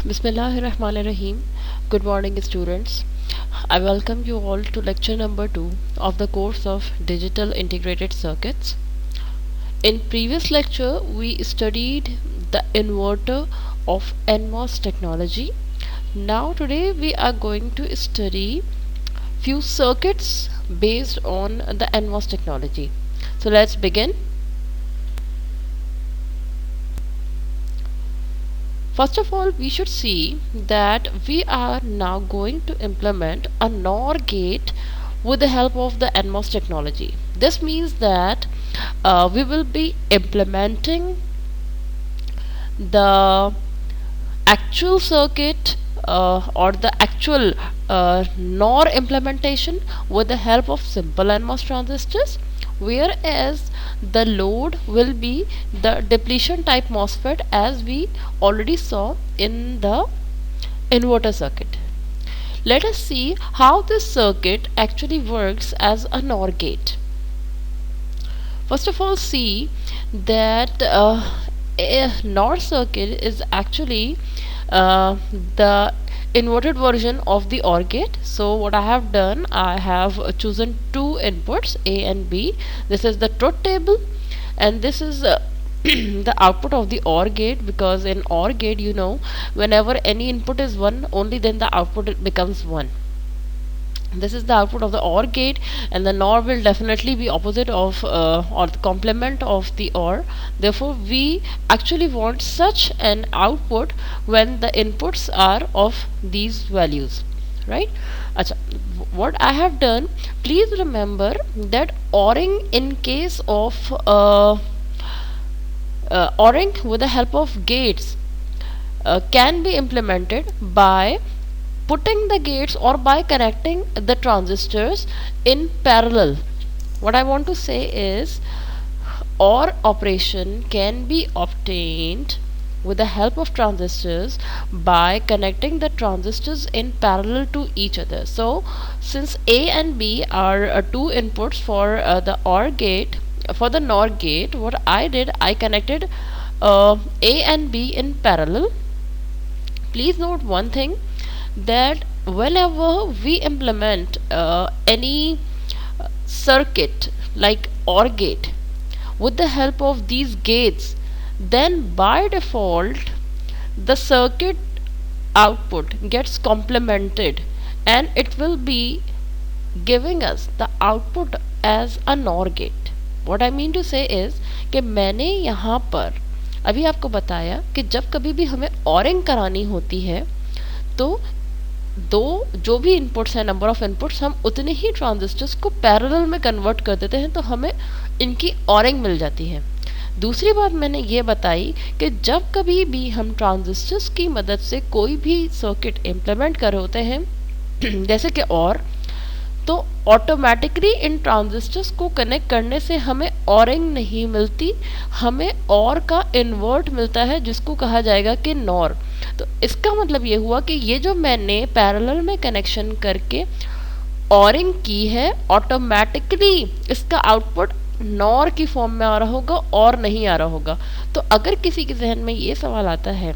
Bismillahirrahmanirrahim. Good morning, students. I welcome you all to lecture number 2 of the course of Digital Integrated Circuits. In previous lecture, we studied the inverter of NMOS technology. Now today we are going to study few circuits based on the NMOS technology. So let's begin. First of all, we should see that we are now going to implement a NOR gate with the help of the NMOS technology. This means that we will be implementing the actual circuit or the actual NOR implementation with the help of simple NMOS transistors, whereas the load will be the depletion type MOSFET as we already saw in the inverter circuit. Let us see how this circuit actually works as a NOR gate. First of all, see that a NOR circuit is actually the inverted version of the OR gate. So what I have done, I have chosen two inputs A and B. This is the truth table and this is the output of the OR gate, because in OR gate, you know, whenever any input is 1, only then the output becomes 1. This is the output of the OR gate, and the NOR will definitely be opposite of or the complement of the OR. Therefore, we actually want such an output when the inputs are of these values, right? Achha, what I have done, please remember that ORing in case of ORing with the help of gates can be implemented by putting the gates or by connecting the transistors in parallel. What I want to say is OR operation can be obtained with the help of transistors by connecting the transistors in parallel to each other. So since A and B are two inputs for the OR gate, for the NOR gate, what I did, I connected A and B in parallel. Please note one thing, that whenever we implement any circuit like OR gate with the help of these gates, then by default the circuit output gets complemented and it will be giving us the output as a NOR gate. What I mean to say is कि मैंने यहाँ पर अभी आपको बताया कि जब कभी भी हमें ORing करानी होती है तो दो जो भी इनपुट्स हैं, नंबर ऑफ इनपुट्स, हम उतने ही ट्रांजिस्टर्स को पैरेलल में कन्वर्ट कर देते हैं तो हमें इनकी ऑरिंग मिल जाती है। दूसरी बात मैंने ये बताई कि जब कभी भी हम ट्रांजिस्टर्स की मदद से कोई भी सर्किट इम्प्लीमेंट कर रहे होते हैं जैसे कि और, तो ऑटोमेटिकली इन ट्रांजिस्टर्स को कनेक्ट करने से हमें ऑरिंग नहीं मिलती, हमें और का इन्वर्ट मिलता है जिसको कहा जाएगा कि नॉर। तो इसका मतलब ये हुआ कि ये जो मैंने पैरेलल में कनेक्शन करके ऑरिंग की है, ऑटोमेटिकली इसका आउटपुट नॉर की फॉर्म में आ रहा होगा और नहीं आ रहा होगा। तो अगर किसी के जहन में ये सवाल आता है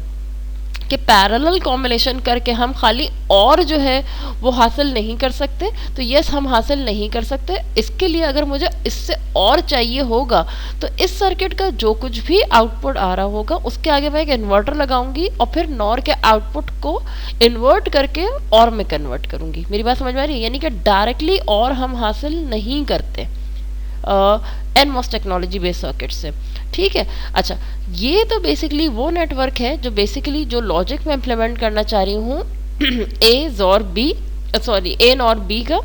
कि पैरेलल कॉम्बिनेशन करके हम खाली और जो है वो हासिल नहीं कर सकते, तो यस, हम हासिल नहीं कर सकते। इसके लिए अगर मुझे इससे और चाहिए होगा तो इस सर्किट का जो कुछ भी आउटपुट आ रहा होगा उसके आगे मैं एक इन्वर्टर लगाऊंगी और फिर नॉर के आउटपुट को इन्वर्ट करके और में कन्वर्ट करूंगी। मेरी बात समझ में आ रही है? यानी कि डायरेक्टली और हम हासिल नहीं करते NMOS टेक्नोलॉजी बेस्ड सर्किट से, ठीक है। अच्छा, ये तो बेसिकली वो नेटवर्क है जो बेसिकली जो लॉजिक में इम्प्लीमेंट करना चाह रही हूँ ए और बी का,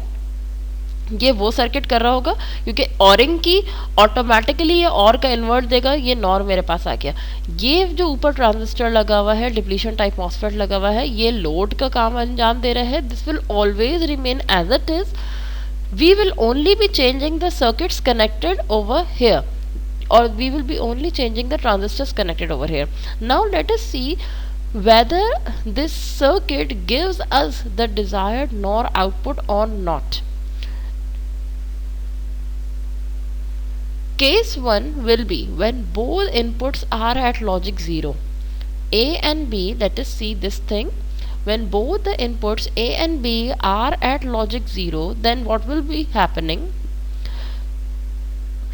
ये वो सर्किट कर रहा होगा क्योंकि ऑरिंग की ऑटोमेटिकली ये और का इन्वर्ट देगा, ये नॉर मेरे पास आ गया। ये जो ऊपर ट्रांजिस्टर लगा हुआ है, डिप्लीशन टाइप मॉसफेट लगा हुआ है, ये लोड का काम अंजाम दे रहा है। This will always remain as it is, we will only be changing the circuits connected over here, or we will be only changing the transistors connected over here. Now let us see whether this circuit gives us the desired NOR output or not. Case 1 will be when both inputs are at logic 0. A and B, let us see this thing. When both the inputs A and B are at logic 0, then what will be happening?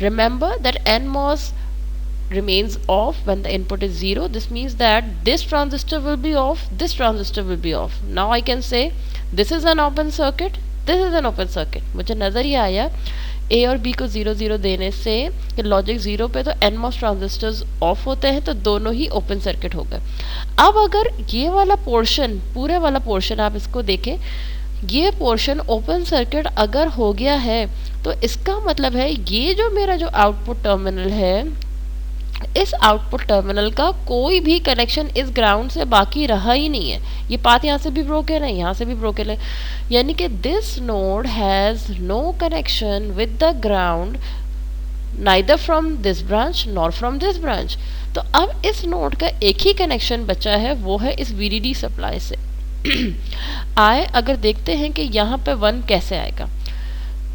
Remember that NMOS remains off when the input is 0. This means that this transistor will be off, this transistor will be off. Now I can say this is an open circuit, this is an open circuit. मुझे नज़र ही आया A और B को 0 0 देने से कि logic 0 पे तो NMOS ट्रांजिस्टर्स ऑफ होते हैं, तो दोनों ही ओपन सर्किट हो गए. अब अगर ये वाला पोर्शन, पूरे वाला पोर्शन आप इसको देखें, ये पोर्शन ओपन सर्किट अगर हो गया है, तो इसका मतलब है ये जो मेरा जो आउटपुट टर्मिनल है, इस आउटपुट टर्मिनल का कोई भी कनेक्शन इस ग्राउंड से बाकी रहा ही नहीं है. ये पाथ यहाँ से भी ब्रोकन है, यहाँ से भी ब्रोकन है, यानी कि this node has no connection with the ground, neither from this branch nor from this branch. तो अब इस नोड का एक ही कनेक्शन बचा है, वो है इस VDD सप्लाई से. आए अगर देखते हैं कि यहाँ पे 1 कैसे आएगा.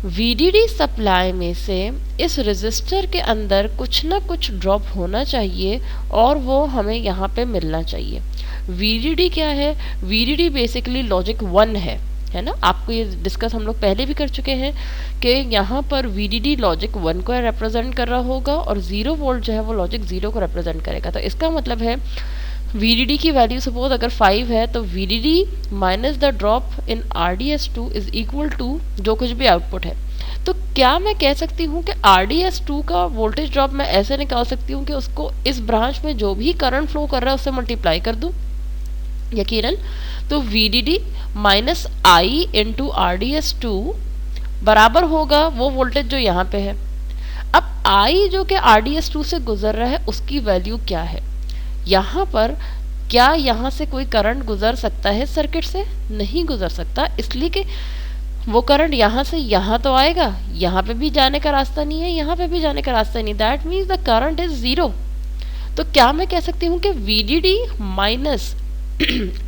VDD सप्लाई में से इस रेजिस्टर के अंदर कुछ ना कुछ ड्रॉप होना चाहिए और वो हमें यहाँ पे मिलना चाहिए. VDD क्या है? VDD बेसिकली लॉजिक 1 है ना. आपको ये डिस्कस हम लोग पहले भी कर चुके हैं कि यहाँ पर VDD लॉजिक 1 को रिप्रेजेंट कर रहा होगा और 0 वोल्ट जो है वो लॉजिक 0 को रिप्रेजेंट करेगा. तो इसका मतलब है VDD की वैल्यू सपोज अगर 5 है, तो VDD minus the drop in RDS2 is equal to जो कुछ भी आउटपुट है. तो क्या मैं कह सकती हूँ कि RDS2 का वोल्टेज ड्रॉप मैं ऐसे निकाल सकती हूँ कि उसको इस ब्रांच में जो भी करंट फ्लो कर रहा है उससे मल्टीप्लाई कर दूँ? यकीनन. तो VDD minus I into RDS2 बराबर होगा वो वोल्टेज जो यहाँ पे है. अब I जो कि RDS2 से गुजर रहा है उसकी वैल्यू क्या है? यहाँ पर क्या यहाँ से कोई करंट गुजर सकता है सर्किट से? नहीं गुजर सकता, इसलिए कि वो करंट यहाँ से यहाँ तो आएगा, यहाँ पे भी जाने का रास्ता नहीं है, यहाँ पे भी जाने का रास्ता नहीं. That means the current is 0. तो क्या मैं कह सकती हूँ कि VDD minus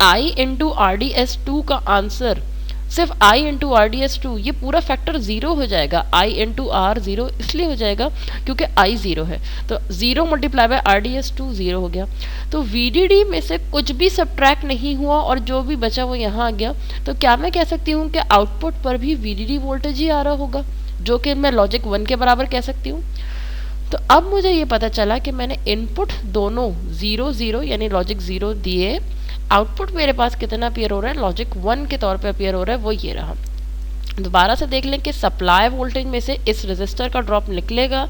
I into RDS2 का आंसर सिर्फ I इंटू RDS2, ये पूरा फैक्टर 0 हो जाएगा. I इंटू R 0 इसलिए हो जाएगा क्योंकि I 0 है, तो 0 मल्टीप्लाई बाय RDS2 0 हो गया. तो VDD में से कुछ भी सब्ट्रैक्ट नहीं हुआ और जो भी बचा वो यहाँ आ गया. तो क्या मैं कह सकती हूँ कि आउटपुट पर भी VDD वोल्टेज ही आ रहा होगा, जो कि मैं लॉजिक 1 के बराबर कह सकती हूँ. तो अब मुझे ये पता चला कि मैंने इनपुट दोनों 0 0 यानी लॉजिक 0 दिए, आउटपुट मेरे पास कितना अपीयर हो रहा है? लॉजिक 1 के तौर पे अपीयर हो रहा है, वो ये रहा. दोबारा से देख लें कि सप्लाई वोल्टेज में से इस रेजिस्टर का ड्रॉप निकलेगा,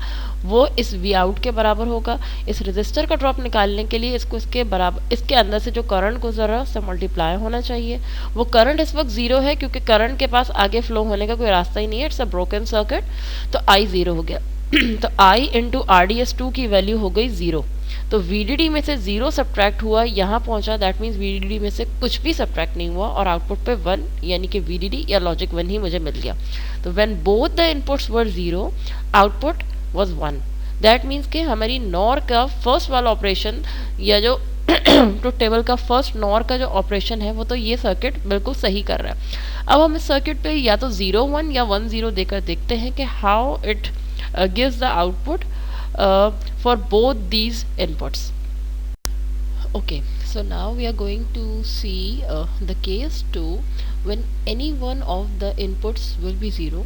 वो इस वी आउट के बराबर होगा. इस रेजिस्टर का ड्रॉप निकालने के लिए इसको इसके बराबर, इसके अंदर से जो करंट गुजर रहा है उससे मल्टीप्लाई होना चाहिए. वो करंट इस वक्त 0 है क्योंकि करंट के पास आगे फ्लो होने का कोई रास्ता ही नहीं है, इट्स अ ब्रोकन सर्किट. तो I 0 हो गया. तो I इंटू RDS2 की वैल्यू हो गई 0. तो VDD में से 0 सब्ट्रैक्ट हुआ, यहाँ पहुंचा, दैट मीन्स VDD में से कुछ भी सब्ट्रैक्ट नहीं हुआ और आउटपुट पे 1 यानी कि VDD या लॉजिक 1 ही मुझे मिल गया. तो when both the inputs were 0 output was 1. That means कि हमारी नॉर का फर्स्ट वाला ऑपरेशन या जो ट्रुथ टेबल का फर्स्ट नॉर का जो ऑपरेशन है वो तो ये सर्किट बिल्कुल सही कर रहा है. अब हम इस सर्किट पे या तो 0 1 या 1 0 देकर देखते हैं कि how it gives the output for both these inputs. Okay, so now we are going to see the case 2 when any one of the inputs will be 0.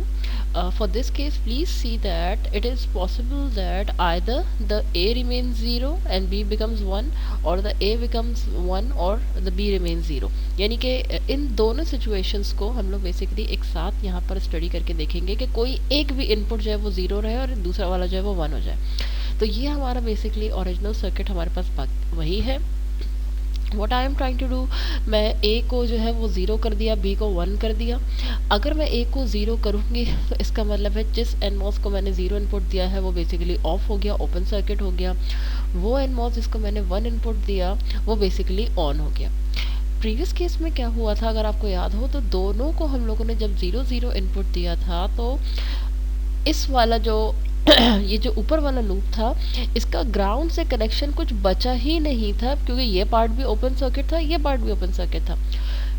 For this case, please see that it is possible that either the A remains 0 and B becomes 1, or the A becomes 1 or the B remains 0. यानी कि इन दोनों situations को हम लोग basically एक साथ यहाँ पर स्टडी करके देखेंगे कि कोई एक भी इनपुट जो है वो 0 रहे और दूसरा वाला जो है वो 1 हो जाए. तो ये हमारा बेसिकली ओरिजिनल सर्किट हमारे पास वही है. What I am trying to do, मैं A को जो है वो 0 कर दिया, B को 1 कर दिया. अगर मैं A को 0 करूँगी तो इसका मतलब है जिस NMOS को मैंने 0 इनपुट दिया है वो बेसिकली ऑफ हो गया, ओपन सर्किट हो गया. वो NMOS जिसको मैंने 1 इनपुट दिया वो बेसिकली ऑन हो गया. प्रीवियस केस में क्या हुआ था अगर आपको याद हो, तो दोनों को हम लोगों ने जब 0 0 इनपुट दिया था तो इस वाला जो ये जो ऊपर वाला लूप था इसका ग्राउंड से कनेक्शन कुछ बचा ही नहीं था, क्योंकि ये पार्ट भी ओपन सर्किट था, ये पार्ट भी ओपन सर्किट था.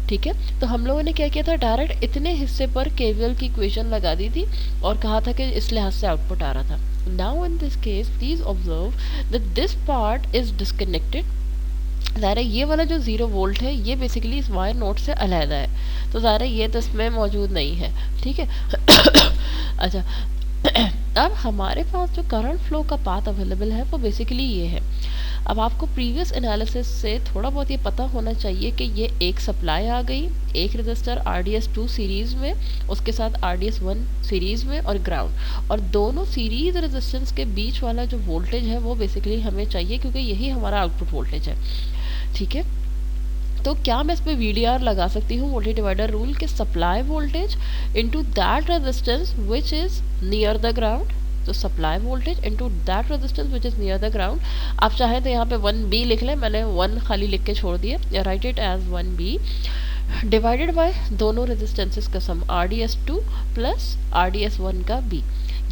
ठीक है, तो हम लोगों ने क्या किया था, डायरेक्ट इतने हिस्से पर KVL की इक्वेशन लगा दी थी और कहा था कि इस लिहाज से आउटपुट आ रहा था. Now in this case please observe that this part is disconnected ज़ाहिर है ये वाला जो 0 वोल्ट है ये बेसिकली इस वायर नोड से अलहदा है, तो ज़ाहिर है ये तो इसमें मौजूद नहीं है, ठीक है। अच्छा, अब हमारे पास जो करंट फ्लो का पाथ अवेलेबल है वो बेसिकली ये है। अब आपको प्रीवियस एनालिसिस से थोड़ा बहुत ये पता होना चाहिए कि ये एक सप्लाई आ गई, एक रजिस्टर RDS2 सीरीज़ में, उसके साथ RDS1 सीरीज़ में और ग्राउंड, और दोनों सीरीज़ रेजिस्टेंस के बीच वाला जो वोल्टेज है वो बेसिकली हमें चाहिए क्योंकि यही हमारा आउटपुट वोल्टेज है, ठीक है। तो क्या मैं इस पे VDR लगा सकती हूँ, वोल्टेज डिवाइडर रूल, के supply voltage into that resistance which is near the ground, तो supply voltage into that resistance which is near the ground. आप चाहें तो यहाँ पे 1B लिख लें, मैंने 1 खाली लिख के छोड़ दिया, या write it as 1B divided by दोनों रेजिस्टेंसेस का सम RDS2 प्लस RDS1 का B,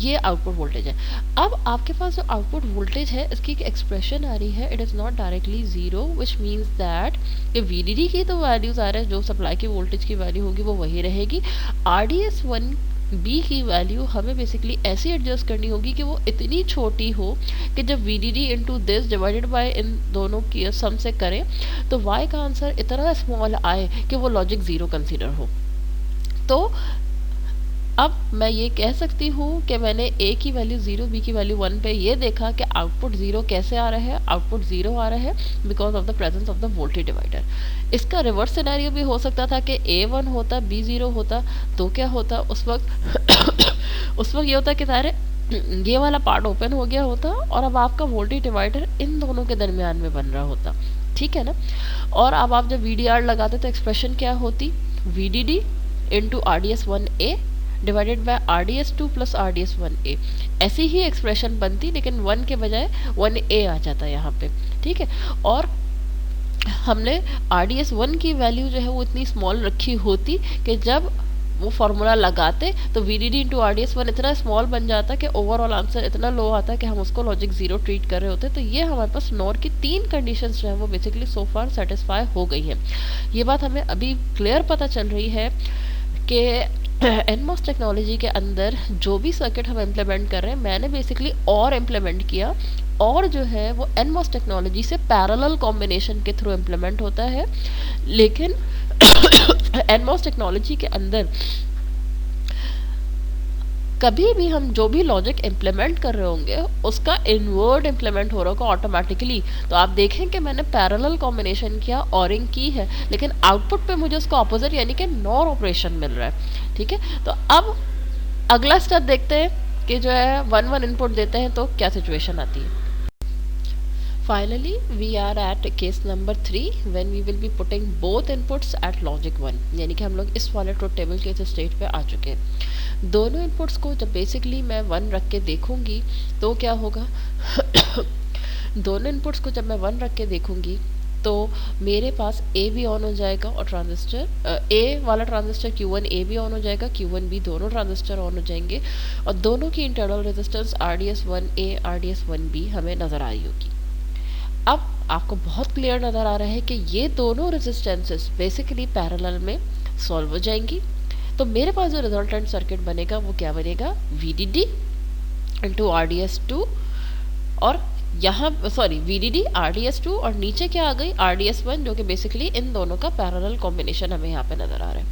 ये आउटपुट वोल्टेज है। अब आपके पास जो आउटपुट वोल्टेज है इसकी एक एक्सप्रेशन आ रही है, it is not directly zero, which means that कि VDD की तो वैल्यूज आ रहे हैं, जो सप्लाई की वोल्टेज की वैल्यू होगी वो वही रहेगी। RDS1B की वैल्यू हमें बेसिकली ऐसी एडजस्ट करनी होगी कि वो इतनी छोटी हो कि जब VDD into this divided by इन दोनों की सम से करें तो Y का आंसर इतना स्मॉल आए कि वो लॉजिक ज़ीरो कंसीडर हो। तो अब मैं ये कह सकती हूँ कि मैंने A की वैल्यू 0, B की वैल्यू 1 पे ये देखा कि आउटपुट 0 कैसे आ रहा है, आउटपुट 0 आ रहा है because of the presence of the voltage divider. इसका रिवर्स सिनेरियो भी हो सकता था कि A 1 होता, B 0 होता, तो क्या होता उस वक्त उस वक्त ये होता कि सारे ये वाला पार्ट ओपन हो गया होता और अब आपका वोल्टेज डिवाइडर इन दोनों के दरमियान में बन रहा होता, ठीक है ना। और अब आप जब VDR लगाते तो एक्सप्रेशन क्या होती, VDD into RDS1A divided by RDS2 plus RDS1A, ऐसी ही एक्सप्रेशन बनती लेकिन 1 के बजाय 1A आ जाता है यहाँ पे, ठीक है। और हमने RDS1 की वैल्यू जो है वो इतनी स्मॉल रखी होती कि जब वो फार्मूला लगाते तो VDD इंटू RDS1 इतना स्मॉल बन जाता कि ओवरऑल आंसर इतना लो आता कि हम उसको लॉजिक ज़ीरो ट्रीट कर रहे होते। तो ये हमारे पास नॉर की 3 कंडीशंस जो है वो बेसिकली सो फार सेटिस्फाई हो गई हैं। ये बात हमें अभी क्लियर पता चल रही है कि NMOS टेक्नोलॉजी के अंदर जो भी सर्किट हम इम्प्लीमेंट कर रहे हैं, मैंने बेसिकली और इम्प्लीमेंट किया, और जो है वो NMOS टेक्नोलॉजी से पैरेलल कॉम्बिनेशन के थ्रू इम्प्लीमेंट होता है। लेकिन NMOS टेक्नोलॉजी के अंदर कभी भी हम जो भी लॉजिक इम्प्लीमेंट कर रहे होंगे उसका इनवर्ड इम्प्लीमेंट हो रहा होगा ऑटोमेटिकली। तो आप देखें कि मैंने पैरेलल कॉम्बिनेशन किया, ऑरिंग की है, लेकिन आउटपुट पे मुझे उसका ऑपोजिट यानी कि नॉर ऑपरेशन मिल रहा है, ठीक है। तो अब अगला स्टेप देखते हैं कि जो है 1 1 इनपुट देते हैं तो क्या सिचुएशन आती है। Finally, we are at case number 3 when we will be putting both inputs at logic 1, यानी कि हम लोग इस वाले ट्रुथ टेबल के इस स्टेज पे आ चुके हैं। दोनों इनपुट्स को जब बेसिकली मैं 1 रख के देखूंगी तो क्या होगा दोनों इनपुट्स को जब मैं 1 रख के देखूंगी तो मेरे पास A भी ऑन हो जाएगा और ट्रांजिस्टर A वाला ट्रांजिस्टर Q1 A भी ऑन हो जाएगा, Q1 B दोनों ट्रांजिस्टर ऑन हो जाएंगे और दोनों की इंटरनल रेजिस्टेंस RDS1A RDS1B हमें नज़र आ रही होगी। अब आपको बहुत क्लियर नज़र आ रहा है कि ये दोनों रेजिस्टेंसेस बेसिकली पैरेलल में सॉल्व हो जाएंगी। तो मेरे पास जो रिजल्टेंट सर्किट बनेगा वो क्या बनेगा, VDD इंटू RDS2 और यहाँ VDD RDS2 और नीचे क्या आ गई RDS1, जो कि बेसिकली इन दोनों का पैरेलल कॉम्बिनेशन हमें यहाँ पे नज़र आ रहा है,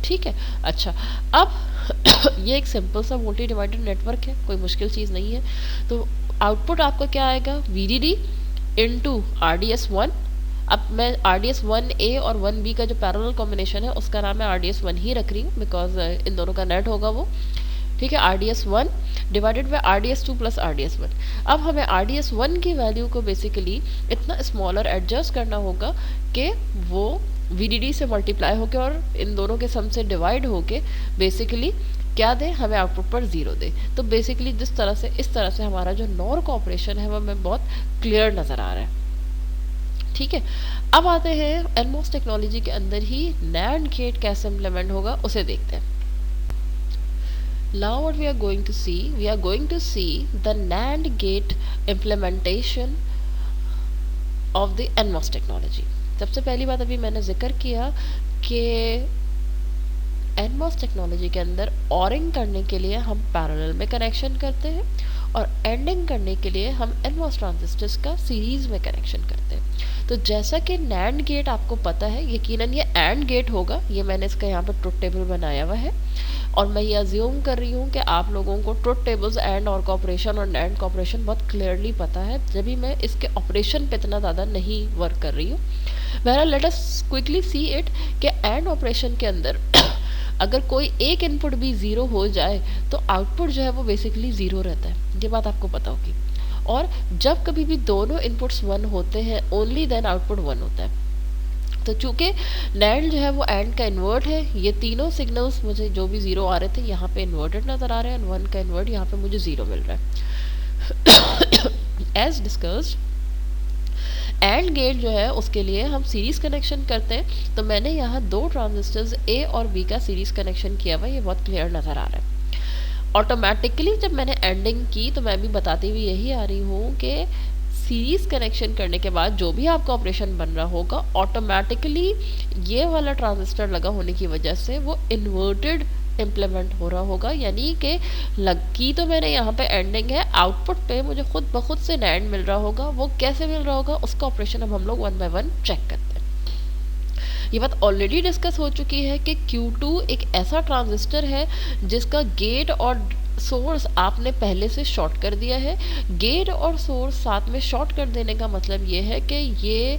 ठीक है। अच्छा, अब ये एक सिंपल सा वोल्टेज डिवाइडर नेटवर्क है, कोई मुश्किल चीज़ नहीं है। तो आउटपुट आपका क्या आएगा, VDD इंटू RDS1। अब मैं RDS1A और 1B का जो पैरेलल कॉम्बिनेशन है उसका नाम मैं RDS1 ही रख रही हूँ बिकॉज इन दोनों का नेट होगा वो, ठीक है। RDS1 divided by RDS2 plus RDS1। अब हमें RDS1 की वैल्यू को बेसिकली इतना स्मॉलर एडजस्ट करना होगा कि वो VDD से मल्टीप्लाई होके और इन दोनों के सम से डिवाइड होके बेसिकली क्या दे, हमें आउटपुट पर 0 दे। तो बेसिकली इस तरह से हमारा जो नॉर का ऑपरेशन है वो हमें बहुत क्लियर नज़र आ रहा है, ठीक है। अब आते हैं NMOS टेक्नोलॉजी के अंदर ही NAND गेट कैसे इम्प्लीमेंट होगा उसे देखते हैं। Now what we are going to see the NAND gate implementation of the NMOS technology. सबसे पहली बात अभी मैंने जिक्र किया कि NMOS टेक्नोलॉजी के अंदर ऑरिंग करने के लिए हम पैरेलल में कनेक्शन करते हैं और एंडिंग करने के लिए हम एनमॉस ट्रांजिस्टर्स का सीरीज में कनेक्शन करते हैं। तो जैसा कि नैंड गेट आपको पता है, यकीनन ये एंड गेट होगा, ये मैंने इसका यहाँ पर ट्रुथ टेबल बनाया हुआ है और मैं ये अज्यूम कर रही हूँ कि आप लोगों को ट्रुथ टेबल्स एंड और ऑपरेशन और नैंड का ऑपरेशन बहुत क्लियरली पता है, जब भी मैं इसके ऑपरेशन पे इतना ज़्यादा नहीं वर्क कर रही हूँ। बहरहाल let us quickly see it कि एंड ऑपरेशन के अंदर अगर कोई एक इनपुट भी ज़ीरो हो जाए तो आउटपुट जो है वो बेसिकली ज़ीरो रहता है, ये बात आपको पता होगी। और जब कभी भी दोनों इनपुट्स वन होते हैं ओनली देन आउटपुट वन होता है। तो चूंकि नैंड जो है वो एंड का इन्वर्ट है, ये तीनों सिग्नल्स मुझे जो भी ज़ीरो आ रहे थे यहाँ पे इन्वर्टेड नज़र आ रहे हैं, वन का इन्वर्ट यहाँ पे मुझे ज़ीरो मिल रहा है। एज डिस्कस्ड एंड गेट जो है उसके लिए हम सीरीज कनेक्शन करते हैं, तो मैंने यहाँ दो ट्रांजिस्टर्स ए और बी का सीरीज कनेक्शन किया हुआ, ये बहुत क्लियर नज़र आ रहा है। ऑटोमेटिकली जब मैंने एंडिंग की तो मैं भी बताती हुई यही आ रही हूँ कि सीरीज कनेक्शन करने के बाद जो भी आपका ऑपरेशन बन रहा होगा ऑटोमेटिकली ये वाला ट्रांजिस्टर लगा होने की वजह से वो इन्वर्टेड इम्प्लीमेंट हो रहा होगा, यानी कि लगी तो मैंने यहाँ पे एंडिंग है, आउटपुट पे मुझे खुद ब खुद से नैंड मिल रहा होगा। वो कैसे मिल रहा होगा उसका ऑपरेशन अब हम लोग वन बाय वन चेक करते हैं। ये बात ऑलरेडी डिस्कस हो चुकी है कि Q2 एक ऐसा ट्रांजिस्टर है जिसका गेट और सोर्स आपने पहले से शॉर्ट कर दिया है। गेट और सोर्स साथ में शॉर्ट कर देने का मतलब ये है कि ये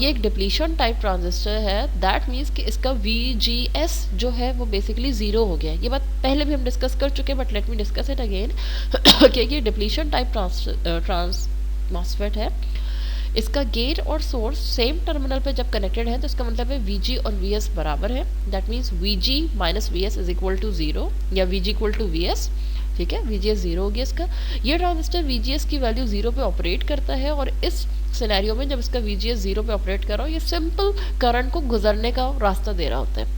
एक डिप्लीशन टाइप ट्रांजिस्टर है, दैट मीन्स कि इसका VGS जो है वो बेसिकली ज़ीरो हो गया है। ये बात पहले भी हम डिस्कस कर चुके हैं but let me discuss it again कि ये डिप्लीशन टाइप मॉसफेट है। इसका गेट और सोर्स सेम टर्मिनल पे जब कनेक्टेड है तो इसका मतलब है VG और VS बराबर है, that means VG minus VS is equal to zero या VG इक्वल टू VS। ठीक है, VGS ज़ीरो हो गया इसका। ये ट्रांजिस्टर VGS की वैल्यू ज़ीरो पे ऑपरेट करता है और इस सिनेरियो में जब इसका VGS ज़ीरो पे ऑपरेट कर रहा हो ये सिंपल करंट को गुजरने का रास्ता दे रहा होता है।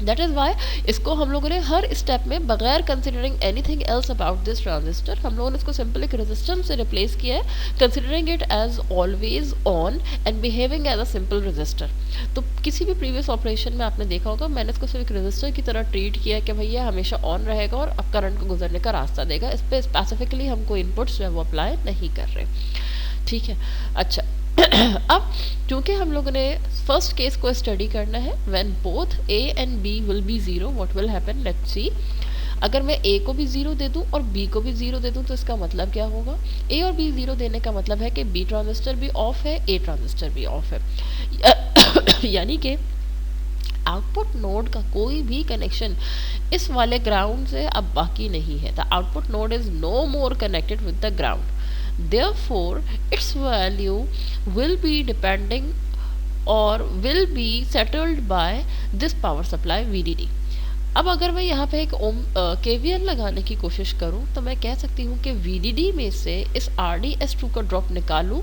दैट इज़ वाई इसको हम लोगों ने हर स्टेप में बगैर considering anything else about this transistor हम लोगों ने इसको सिंपल एक रेजिस्टेंस से रिप्लेस किया है, considering it as always on and behaving as a simple resistor. तो किसी भी प्रीवियस ऑपरेशन में आपने देखा होगा मैंने इसको सिर्फ एक रेजिस्टर की तरह ट्रीट किया कि भैया हमेशा ऑन रहेगा और अब करंट को गुजरने का रास्ता देगा। इस पर स्पेसिफिकली हम कोई इनपुट्स जो है वो अप्लाई नहीं कर रहे। ठीक है, अच्छा अब क्योंकि हम लोगों ने फर्स्ट केस को स्टडी करना है, when both A and B will be zero what will happen, let's see. अगर मैं A को भी ज़ीरो दे दूं और B को भी ज़ीरो दे दूं तो इसका मतलब क्या होगा? A और B ज़ीरो देने का मतलब है कि B ट्रांजिस्टर भी ऑफ है, A ट्रांजिस्टर भी ऑफ है यानी कि आउटपुट नोड का कोई भी कनेक्शन इस वाले ग्राउंड से अब बाकी नहीं है। The output node is no more connected with the ground, therefore its value will be depending or will be settled by this power supply VDD। अब अगर मैं यहाँ पे एक KVL लगाने की कोशिश करूँ तो मैं कह सकती हूँ कि VDD में से इस RDS2 का ड्रॉप निकालूँ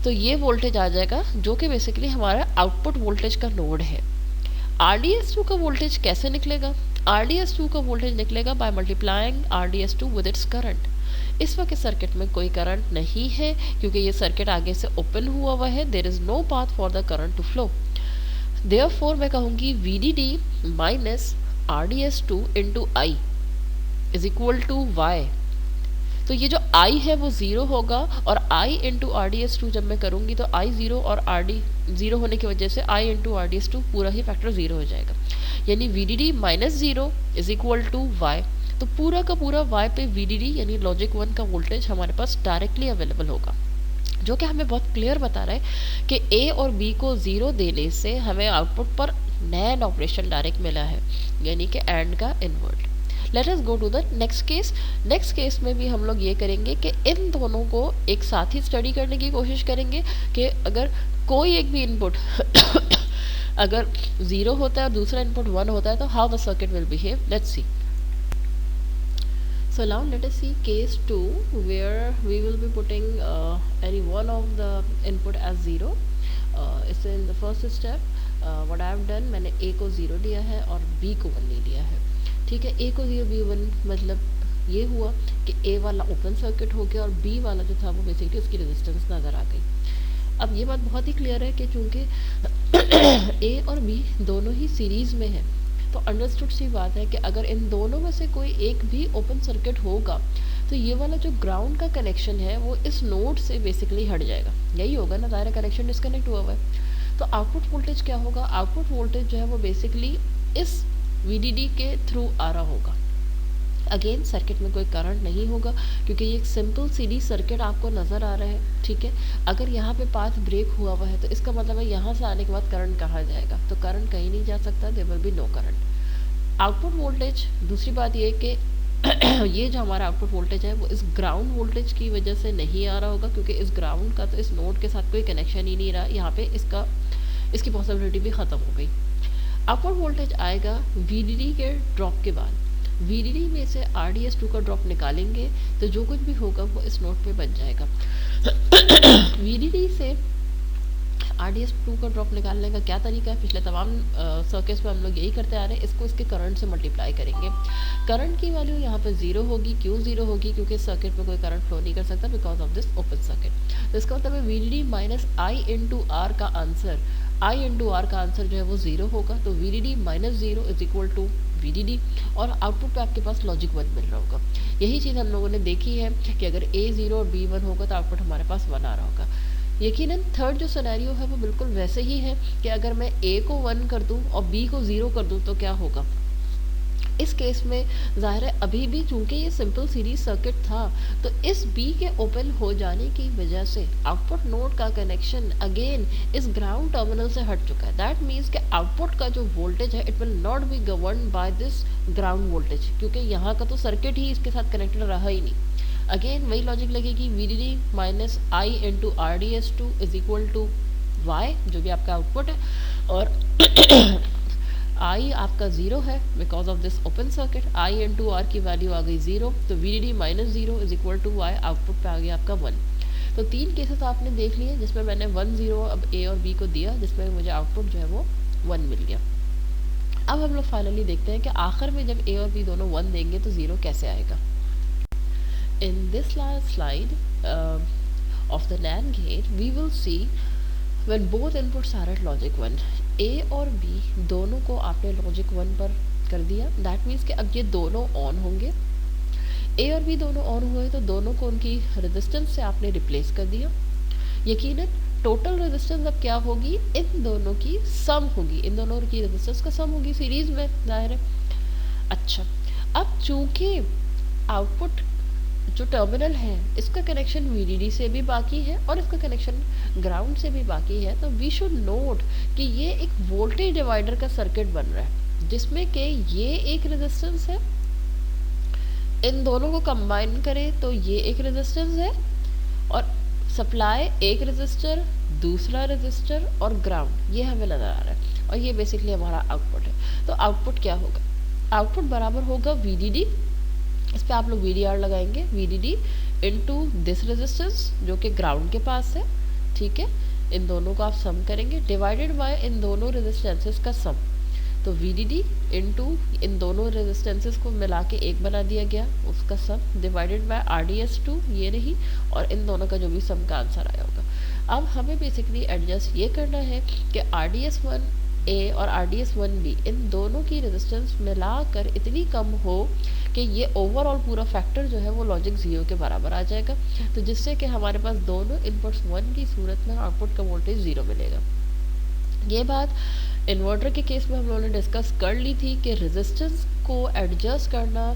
तो ये वोल्टेज आ जाएगा जो कि बेसिकली हमारा आउटपुट वोल्टेज का नोड है। RDS2 का वोल्टेज कैसे निकलेगा? RDS2 का वोल्टेज निकलेगा by multiplying RDS2 with its current. इस वक्त सर्किट में कोई करंट नहीं है क्योंकि ये सर्किट आगे से ओपन हुआ है, there is no path for the current to flow. Therefore मैं कहूँगी VDD minus RDS2 into I is equal to Y. तो ये जो I है वो ज़ीरो होगा और I इंटू RDS2 जब मैं करूँगी तो I ज़ीरो और RD ज़ीरो होने की वजह से I इंटू RDS2 पूरा ही फैक्टर ज़ीरो हो जाएगा, यानी VDD minus zero is equal to Y. तो पूरा का पूरा y पे VDD यानी लॉजिक 1 का वोल्टेज हमारे पास डायरेक्टली अवेलेबल होगा, जो कि हमें बहुत क्लियर बता रहा है कि A और B को ज़ीरो देने से हमें आउटपुट पर नैंड ऑपरेशन डायरेक्ट मिला है, यानी कि एंड का invert. Let us go to the next case. Next case में भी हम लोग ये करेंगे कि इन दोनों को एक साथ ही स्टडी करने की कोशिश करेंगे कि अगर कोई एक भी इनपुट अगर ज़ीरो होता है और दूसरा इनपुट 1 होता है तो how the circuit will behave, let's see. So now let us see case 2 where we will be putting any one of the input as 0. It's in the first step. What I have done, मैंने A को 0 लिया है और B को 1 ले लिया है। ठीक है, A को 0 B 1 मतलब ये हुआ कि A वाला ओपन सर्किट हो गया और B वाला जो था वो बेसिकली उसकी रेजिस्टेंस नज़र आ गई। अब ये बात बहुत ही क्लियर है कि चूँकि A और B दोनों ही सीरीज़ में है तो अंडरस्टूड सी बात है कि अगर इन दोनों में से कोई एक भी ओपन सर्किट होगा तो ये वाला जो ग्राउंड का कनेक्शन है वो इस नोड से बेसिकली हट जाएगा, यही होगा ना, ज़ाहिर कनेक्शन डिस्कनेक्ट हुआ हुआ है। तो आउटपुट वोल्टेज क्या होगा, आउटपुट वोल्टेज जो है वो बेसिकली इस VDD के थ्रू आ रहा होगा। अगेन सर्किट में कोई करंट नहीं होगा क्योंकि ये एक सिंपल सीधी सर्किट आपको नज़र आ रहा है, ठीक है। अगर यहाँ पे पाथ ब्रेक हुआ हुआ है तो इसका मतलब है यहाँ से आने के बाद करंट कहाँ जाएगा, तो करंट कहीं नहीं जा सकता, there will be no current. Output voltage, दूसरी बात ये कि ये जो हमारा आउटपुट वोल्टेज है वो इस ग्राउंड वोल्टेज की वजह से नहीं आ रहा होगा क्योंकि इस ग्राउंड का तो इस नोड के साथ कोई कनेक्शन ही नहीं रहा, यहाँ पे इसकी पॉसिबिलिटी भी ख़त्म हो गई। आउटपुट वोल्टेज आएगा VDD के ड्रॉप के बाद। VDD में से RDS2 का ड्रॉप निकालेंगे तो जो कुछ भी होगा वो इस नोड पे बन जाएगा। VDD से RDS2 का ड्रॉप निकालने का क्या तरीका है, पिछले तमाम सर्किट्स में हम लोग यही करते आ रहे हैं, इसको इसके करंट से मल्टीप्लाई करेंगे। करंट की वैल्यू यहाँ पे 0 होगी, क्यों 0 होगी, क्योंकि सर्किट में कोई करंट फ्लो नहीं कर सकता because of this open circuit. तो इसका मतलब है VDD minus I into R का आंसर, I इंटू आर का आंसर जो है वो 0 होगा, तो VDD minus 0 is equal to VDD, और आउटपुट पे आपके पास लॉजिक 1 मिल रहा होगा। यही चीज़ हम लोगों ने देखी है कि अगर A 0 और B 1 होगा तो आउटपुट हमारे पास 1 आ रहा होगा। यकीनन थर्ड जो सिनेरियो है वो बिल्कुल वैसे ही है कि अगर मैं A को 1 कर दूं और B को 0 कर दूं तो क्या होगा। इस केस में ज़ाहिर है अभी भी चूंकि ये सिंपल सीरीज सर्किट था तो इस B के ओपन हो जाने की वजह से आउटपुट नोड का कनेक्शन अगेन इस ग्राउंड टर्मिनल से हट चुका है। दैट मीन्स कि आउटपुट का जो वोल्टेज है it will not be govern by this ground voltage, क्योंकि यहाँ का तो सर्किट ही इसके साथ कनेक्टेड रहा ही नहीं। अगेन वही लॉजिक लगेगी, VDD minus I into RDS2 is equal to Y, जो भी आपका आउटपुट है, और I आपका 0 है because of this open circuit, I into R की वैल्यू आ गई 0, तो VDD minus 0 is equal to Y, output पे आ गया आपका 1। तो 3 केसेस आपने देख लिए जिसमें मैंने 1 0 अब A और B को दिया, जिसमें मुझे आउटपुट जो है वो 1 मिल गया। अब हम लोग फाइनली देखते हैं कि आखिर में जब A और B दोनों 1 देंगे तो 0 कैसे आएगा। In this last slide of the NAND gate, we will see when both inputs are at logic 1, A और B दोनों को आपने logic 1 पर कर दिया। That means कि अब ये दोनों ऑन होंगे, A और B दोनों ऑन हुए तो दोनों को उनकी रेजिस्टेंस से आपने रिप्लेस कर दिया। यकीनन टोटल रेजिस्टेंस अब क्या होगी, इन दोनों की सम होगी, इन दोनों की रेजिस्टेंस का सम होगी सीरीज में, जाहिर है। अच्छा, अब चूंकि आउटपुट जो टर्मिनल है इसका कनेक्शन VDD से भी बाकी है और इसका कनेक्शन ग्राउंड से भी बाकी है, तो वी शुड नोट कि ये एक वोल्टेज डिवाइडर का सर्किट बन रहा है जिसमें कि ये एक रेजिस्टेंस है, इन दोनों को कंबाइन करें तो ये एक रेजिस्टेंस है, और सप्लाई एक रेजिस्टर, दूसरा रेजिस्टर और ग्राउंड, ये हमें नज़र आ रहा है, और ये बेसिकली हमारा आउटपुट है। तो आउटपुट क्या होगा, आउटपुट बराबर होगा VDD, इस पर आप लोग VDR लगाएंगे, VDD इनटू दिस रेजिस्टेंस जो कि ग्राउंड के पास है, ठीक है, इन दोनों को आप सम करेंगे डिवाइडेड बाय इन दोनों रेजिस्टेंसेस का सम, तो VDD इनटू इन दोनों रेजिस्टेंसेस को मिला के एक बना दिया गया उसका सम डिवाइडेड बाय RDS2, ये नहीं, और इन दोनों का जो भी सम का आंसर आया होगा। अब हमें बेसिकली एडजस्ट ये करना है कि RDS1A और RDS1B इन दोनों की रेजिस्टेंस मिलाकर इतनी कम हो कि ये ओवरऑल पूरा फैक्टर जो है वो लॉजिक 0 के बराबर आ जाएगा, तो जिससे कि हमारे पास दोनों इनपुट्स 1 की सूरत में आउटपुट का वोल्टेज 0 मिलेगा। ये बात इन्वर्टर के केस में हम लोगों ने डिस्कस कर ली थी कि रेजिस्टेंस को एडजस्ट करना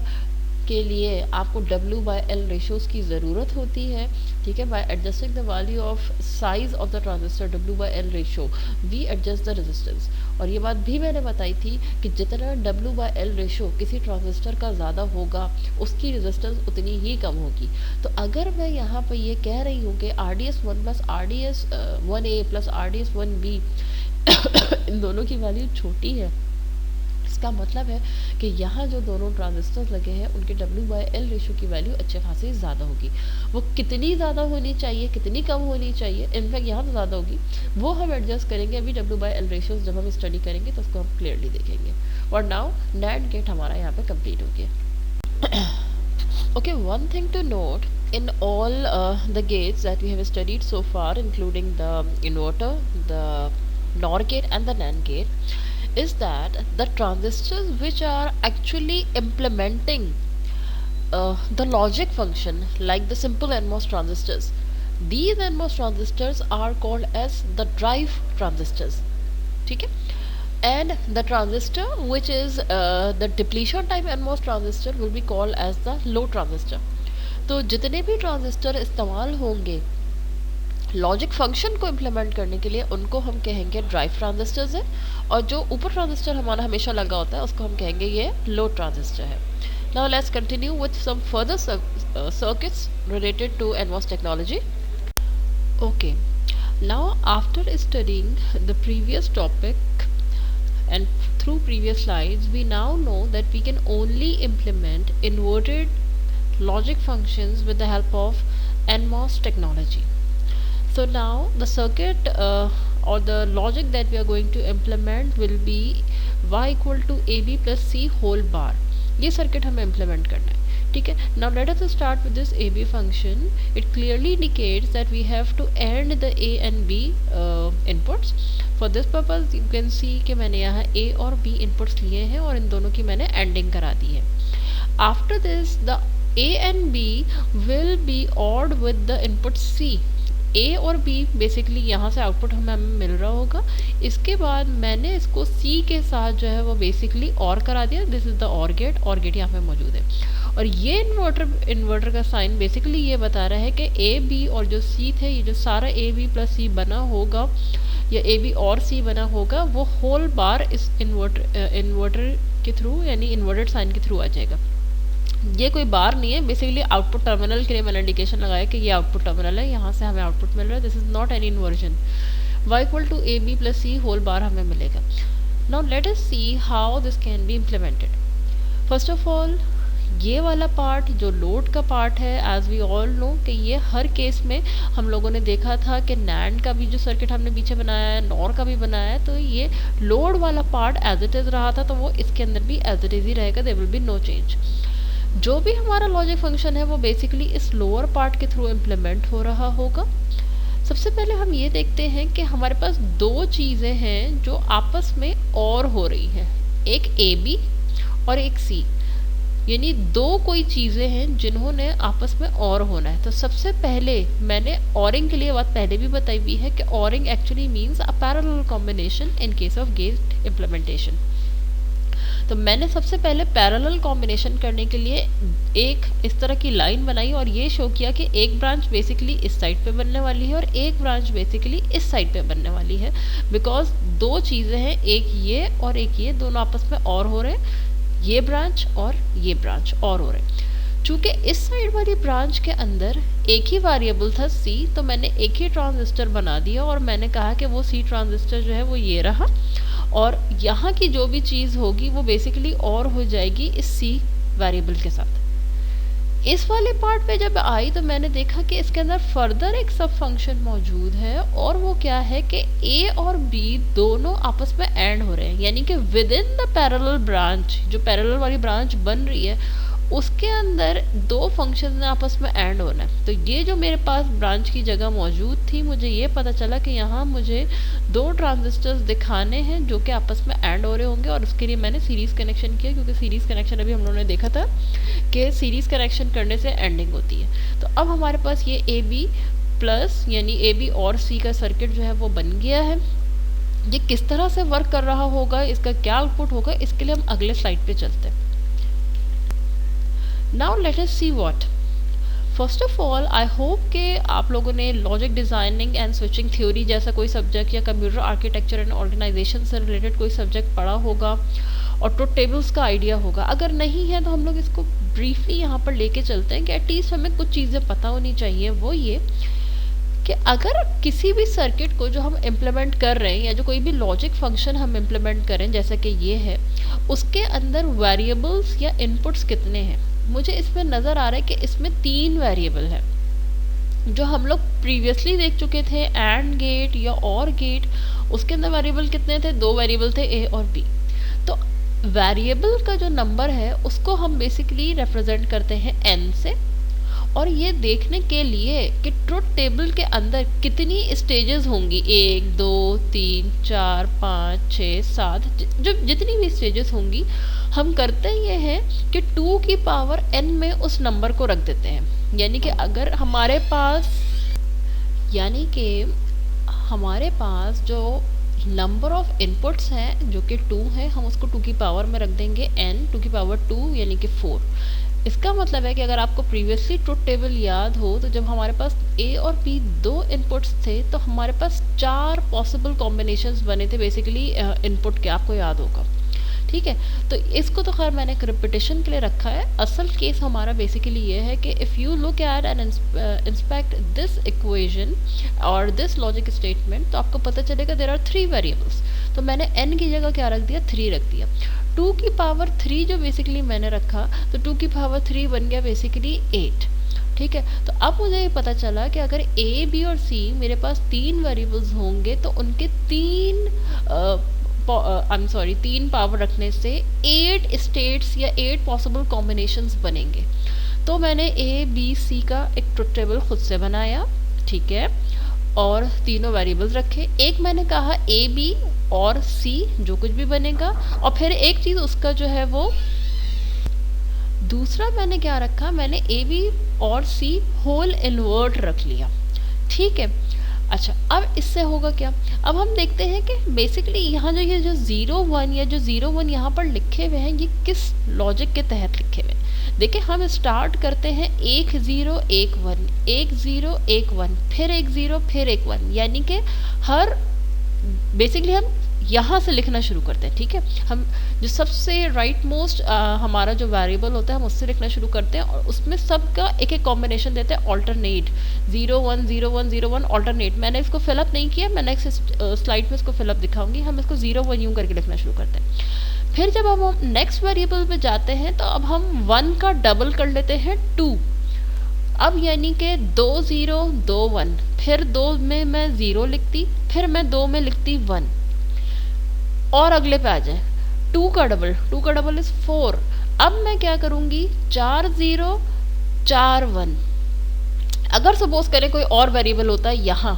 के लिए आपको W/L रेशियोज़ की ज़रूरत होती है, ठीक है। By adjusting the value of size of the transistor W/L ratio we adjust the resistance, और ये बात भी मैंने बताई थी कि जितना W/L रेशियो किसी ट्रांजिस्टर का ज़्यादा होगा उसकी रेजिस्टेंस उतनी ही कम होगी। तो अगर मैं यहाँ पर ये कह रही हूँ कि RDS1 plus RDS1A plus RDS1B इन दोनों की वैल्यू छोटी है, इसका मतलब है कि यहाँ जो दोनों ट्रांजिस्टर लगे हैं उनके W/L रेशियो की वैल्यू अच्छे खासी ज़्यादा होगी। वो कितनी ज़्यादा होनी चाहिए, कितनी कम होनी चाहिए, इनफैक्ट यहाँ तो ज़्यादा होगी, वो हम एडजस्ट करेंगे अभी W/L रेशियोज जब हम स्टडी करेंगे तो उसको हम क्लियरली देखेंगे। और नाउ NAND गेट हमारा यहाँ पे कंप्लीट हो गया। Okay, one thing to note in all the gates that we have studied so far, including the inverter, the NOR gate and the NAND gate, is that the transistors which are actually implementing the logic function like the simple NMOS transistors. These NMOS transistors are called as the drive transistors. ठीक है? And the transistor which is the depletion type NMOS transistor will be called as the low transistor. तो जितने भी transistor इस्तेमाल होंगे logic function को implement करने के लिए उनको हम कहेंगे ड्राइव ट्रांजिस्टर्स है, और जो ऊपर ट्रांजिस्टर हमारा हमेशा लगा होता है उसको हम कहेंगे ये लो ट्रांजिस्टर है. Now let's continue with some further circuits related to NMOS technology. Okay, now after studying the previous topic and through previous slides, we now know that we can only implement inverted logic functions with the help of NMOS technology. So now the circuit or the logic that we are going to implement will be y equal to ab plus c whole bar. ये circuit हमें implement करना है. ठीक है. Now let us start with this A B function. It clearly indicates that we have to and the A and B inputs. For this purpose you can see कि मैंने यहाँ ए और बी इनपुट्स लिए हैं और इन दोनों की मैंने एंडिंग करा दी है. After this the A and B will be ORed with the input C. A और बी बेसिकली यहाँ से आउटपुट हमें मिल रहा होगा. इसके बाद मैंने इसको सी के साथ जो है वो बेसिकली और करा दिया. दिस इज़ द और गेट यहाँ पे मौजूद है. और ये इन्वर्टर का साइन बेसिकली ये बता रहा है कि ए बी और जो सी थे, ये जो सारा ए बी प्लस सी बना होगा या ए बी और सी बना होगा वो होल बार इस इन्वर्टर के थ्रू यानी इन्वर्टेड साइन के थ्रू आ जाएगा. ये कोई बार नहीं है, बेसिकली आउटपुट टर्मिनल के लिए मैंने इंडिकेशन लगाया कि ये आउटपुट टर्मिनल है, यहाँ से हमें आउटपुट मिल रहा है. This is not any inversion. y equal to A B plus C whole bar हमें मिलेगा. Now let us see how this can be implemented. First of all ये वाला पार्ट जो लोड का पार्ट है, एज वी ऑल नो कि ये हर case में हम लोगों ने देखा था कि नैंड का भी जो सर्किट हमने पीछे बनाया है, नॉर का भी बनाया है, तो ये लोड वाला पार्ट एज इट इज़ रहा था तो वो इसके अंदर भी एज इट इज़ ही रहेगा. There will be no change. जो भी हमारा लॉजिक फंक्शन है वो बेसिकली इस लोअर पार्ट के थ्रू इम्प्लीमेंट हो रहा होगा. सबसे पहले हम ये देखते हैं कि हमारे पास दो चीज़ें हैं जो आपस में और हो रही हैं, एक ए बी और एक सी. यानी दो कोई चीज़ें हैं जिन्होंने आपस में और होना है. तो सबसे पहले मैंने ऑरिंग के लिए बात पहले भी बताई हुई है कि oring actually means a parallel combination in case of gate implementation. तो मैंने सबसे पहले पैरेलल कॉम्बिनेशन करने के लिए एक इस तरह की लाइन बनाई और ये शो किया कि एक ब्रांच बेसिकली इस साइड पे बनने वाली है और एक ब्रांच बेसिकली इस साइड पे बनने वाली है. बिकॉज दो चीज़ें हैं, एक ये और एक ये, दोनों आपस में और हो रहे हैं. ये ब्रांच और ये ब्रांच और हो रहे हैं. चूँकि इस साइड वाली ब्रांच के अंदर एक ही वेरिएबल था सी, तो मैंने एक ही ट्रांजिस्टर बना दिया और मैंने कहा कि वो सी ट्रांजिस्टर जो है वो ये रहा और यहाँ की जो भी चीज़ होगी वो बेसिकली और हो जाएगी इस सी वेरिएबल के साथ. इस वाले पार्ट पे जब आई तो मैंने देखा कि इसके अंदर फर्दर एक सब फंक्शन मौजूद है और वो क्या है कि ए और बी दोनों आपस में एंड हो रहे हैं. यानी कि with in the parallel branch, जो पैरेलल वाली ब्रांच बन रही है उसके अंदर दो फंक्शन ने आपस में एंड होना है. तो ये जो मेरे पास ब्रांच की जगह मौजूद थी, मुझे ये पता चला कि यहाँ मुझे दो ट्रांजिस्टर्स दिखाने हैं जो कि आपस में एंड हो रहे होंगे और उसके लिए मैंने सीरीज़ कनेक्शन किया, क्योंकि सीरीज़ कनेक्शन अभी हम लोगों ने देखा था कि सीरीज़ कनेक्शन करने से एंडिंग होती है. तो अब हमारे पास ये ए बी प्लस यानी ए बी और सी का सर्किट जो है वो बन गया है. ये किस तरह से वर्क कर रहा होगा, इसका क्या आउटपुट होगा, इसके लिए हम अगले स्लाइड पे चलते हैं. Now let us see what. First of all, I hope कि आप लोगों ने logic designing and switching theory जैसा कोई सब्जेक्ट या कंप्यूटर आर्किटेक्चर एंड ऑर्गेनाइजेशन से रिलेटेड कोई सब्जेक्ट पढ़ा होगा और ट्रुथ टेबल्स का आइडिया होगा. अगर नहीं है तो हम लोग इसको ब्रीफली यहाँ पर लेके चलते हैं कि एटलीस्ट हमें कुछ चीज़ें पता होनी चाहिए. वो ये कि अगर किसी भी सर्किट को जो हम इम्प्लीमेंट कर रहे हैं या जो कोई भी लॉजिक फंक्शन हम इम्प्लीमेंट करें जैसा कि ये है, उसके अंदर वेरिएबल्स या इनपुट्स कितने हैं. मुझे इसमें नज़र आ रहा है कि इसमें 3 वेरिएबल है जो हम लोग प्रीवियसली देख चुके थे. एंड गेट या और गेट, उसके अंदर वेरिएबल कितने थे, 2 वेरिएबल थे ए और बी. तो वेरिएबल का जो नंबर है उसको हम बेसिकली रिप्रेजेंट करते हैं n से और ये देखने के लिए कि ट्रुथ टेबल के अंदर कितनी स्टेजेस होंगी, 1 2 3 4 5 6 7, जो जितनी भी स्टेजेस होंगी, हम करते ये हैं कि 2 की पावर n में उस नंबर को रख देते हैं। यानी कि अगर हमारे पास जो नंबर ऑफ इनपुट्स हैं जो कि 2 है, हम उसको 2 की पावर में रख देंगे n 2 की पावर 2 यानी कि 4। इसका मतलब है कि अगर आपको प्रीवियसली ट्रुथ टेबल याद हो तो जब हमारे पास a और b दो इनपुट्स थे तो हमारे पास 4 पॉसिबल कॉम्बिनेशंस बने थे बेसिकली इनपुट के, आपको याद होगा। ठीक है, तो इसको तो खैर मैंने एक रिपीटेशन के लिए रखा है। असल केस हमारा बेसिकली ये है कि if you look at and inspect this equation और दिस लॉजिक स्टेटमेंट तो आपको पता चलेगा देयर आर 3 वेरिएबल्स। तो मैंने n की जगह क्या रख दिया, 3 रख दिया। 2 की पावर 3 जो बेसिकली मैंने रखा, तो 2 की पावर 3 बन गया बेसिकली 8। ठीक है, तो अब मुझे ये पता चला कि अगर a b और c मेरे पास 3 वेरिएबल्स होंगे तो उनके 3 पावर रखने से 8 स्टेट्स या 8 पॉसिबल कॉम्बिनेशंस बनेंगे। तो मैंने ए बी सी का एक ट्रुथ टेबल खुद से बनाया, ठीक है, और तीनों वेरिएबल्स रखे। एक मैंने कहा ए बी और सी जो कुछ भी बनेगा, और फिर एक चीज़ उसका जो है वो दूसरा मैंने क्या रखा, मैंने ए बी और सी होल इनवर्ट रख लिया। ठीक है, अच्छा अब इससे होगा क्या, अब हम देखते हैं कि बेसिकली यहाँ ये जो 0 1 या जो 0 1 यहाँ पर लिखे हुए हैं ये किस लॉजिक के तहत लिखे हुए हैं। देखिए हम स्टार्ट करते हैं 1 0 1 1 1 0 1 1 फिर 1 0 फिर 1 1, यानी कि हर बेसिकली हम यहाँ से लिखना शुरू करते हैं। ठीक है, हम जो सबसे राइट मोस्ट हमारा जो वेरिएबल होता है हम उससे लिखना शुरू करते हैं और उसमें सबका एक एक कॉम्बिनेशन देते हैं, ऑल्टरनेट 0 1 0 1 0 1 ऑल्टरनेट। मैंने इसको फिलअप नहीं किया, मैं नेक्स्ट स्लाइड में इसको फिलअप दिखाऊंगी। हम इसको 0 1 यूँ करके लिखना शुरू करते हैं। फिर जब हम नेक्स्ट वेरिएबल पे जाते हैं तो अब हम 1 का डबल कर लेते हैं 2। अब यानी कि 2 0 2 1, फिर 2 में मैं 0 लिखती, फिर मैं 2 में लिखती 1, और अगले पे आ जाए 2 का डबल इज 4। अब मैं क्या करूंगी, 4 0 4 1। अगर सपोज करें कोई और वेरिएबल होता है यहाँ,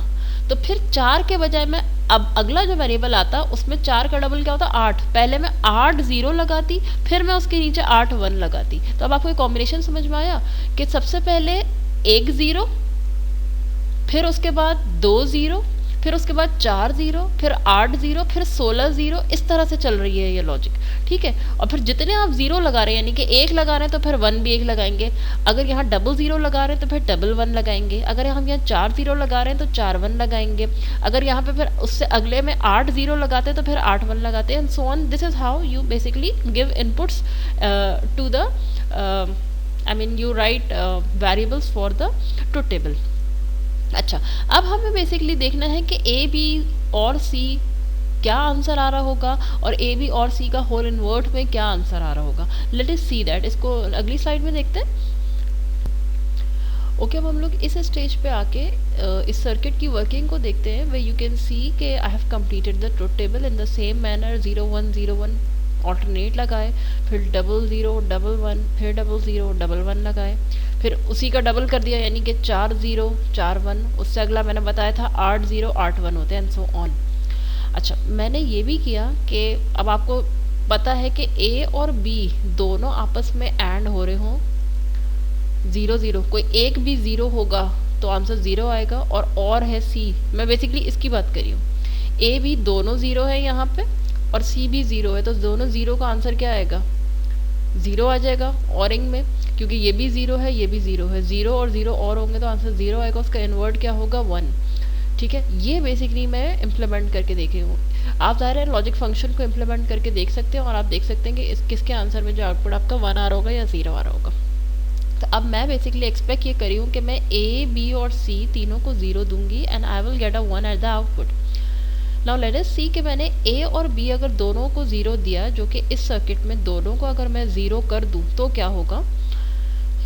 तो फिर 4 के बजाय मैं अब अगला जो वेरिएबल आता उसमें 4 का डबल क्या होता 8। पहले मैं 8 0 लगाती, फिर मैं उसके नीचे 8 1 लगाती। तो अब आपको एक कॉम्बिनेशन समझ में आया कि सबसे पहले 1 0, फिर उसके बाद 2 0, फिर उसके बाद 4 0, फिर 8 0, फिर 16 0। इस तरह से चल रही है ये लॉजिक। ठीक है, और फिर जितने आप 0 लगा रहे हैं, यानी कि 1 लगा रहे हैं तो फिर 1 भी 1 लगाएंगे। अगर यहाँ डबल 0 लगा रहे हैं तो फिर डबल 1 लगाएंगे। अगर हम यहाँ 4 0 लगा रहे हैं तो 4 1 लगाएंगे। अगर यहाँ पे फिर उससे अगले में 8 0 लगाते हैं तो फिर 8 1 लगाते हैं, and so on. This is how you basically give inputs to the you write variables for the truth table। अच्छा, अब हमें बेसिकली देखना है कि ए बी और सी क्या आंसर आ रहा होगा और ए बी और सी का होल इनवर्ट में क्या आंसर आ रहा होगा। Late us see that. इसको अगली स्लाइड में देखते हैं। ओके, अब हम लोग इस स्टेज पे आके इस सर्किट की वर्किंग को देखते हैं। वे यू कैन सी के I have completed the truth table in the same manner. 0 1 0 1 alternate लगाए, फिर 0 0 1 1, फिर 0 0 1 1 लगाए, फिर उसी का डबल कर दिया, यानी कि 4 0 4 1। उससे अगला मैंने बताया था 8 0 8 1 होते हैं, एंड सो ऑन। अच्छा, मैंने ये भी किया कि अब आपको पता है कि ए और बी दोनों आपस में एंड हो रहे हों 0 0, कोई एक भी 0 होगा तो आंसर 0 आएगा, और है सी। मैं बेसिकली इसकी बात कर रही हूँ। ए बी दोनों 0 है यहाँ पे और सी भी 0 है, तो दोनों 0 का आंसर क्या आएगा, 0 आ जाएगा औरिंग में, क्योंकि ये भी 0 है ये भी 0 है। 0 और 0 और होंगे तो आंसर 0 आएगा। उसका इन्वर्ट क्या होगा, 1। ठीक है, ये बेसिकली मैं इम्प्लीमेंट करके देखे हूँ। आप ज़ाहिर है लॉजिक फंक्शन को इम्प्लीमेंट करके देख सकते हैं और आप देख सकते हैं कि किसके आंसर में जो आउटपुट आपका 1 आ रहा होगा या 0 आ रहा होगा। तो अब मैं बेसिकली एक्सपेक्ट ये करी हूँ कि मैं ए बी और सी तीनों को 0 दूंगी and I will get a 1 at the output. Now let us see कि मैंने ए और बी अगर दोनों को 0 दिया, जो कि इस सर्किट में दोनों को अगर मैं 0 कर दूं तो क्या होगा,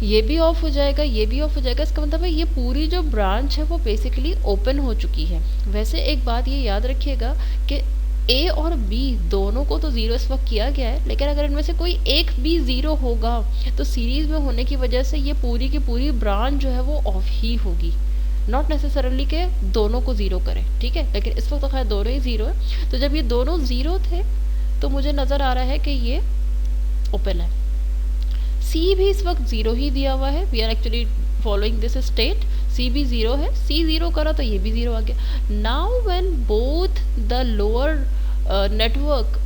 ये भी ऑफ हो जाएगा ये भी ऑफ हो जाएगा। इसका मतलब है ये पूरी जो ब्रांच है वो बेसिकली ओपन हो चुकी है। वैसे एक बात ये याद रखिएगा कि ए और बी दोनों को तो ज़ीरो इस वक्त किया गया है, लेकिन अगर इनमें से कोई एक भी ज़ीरो होगा तो सीरीज़ में होने की वजह से ये पूरी की पूरी ब्रांच जो है वो ऑफ ही होगी। नॉट नेसेसरली के दोनों को ज़ीरो करें, ठीक है, लेकिन इस वक्त तो खैर दोनों ही ज़ीरो है। तो जब ये दोनों ज़ीरो थे तो मुझे नज़र आ रहा है कि ये ओपन है। सी भी इस वक्त ज़ीरो ही दिया हुआ है, we are actually following this state. C भी ज़ीरो है, सी ज़ीरो करा तो ये भी ज़ीरो आ गया। Now when both the lower network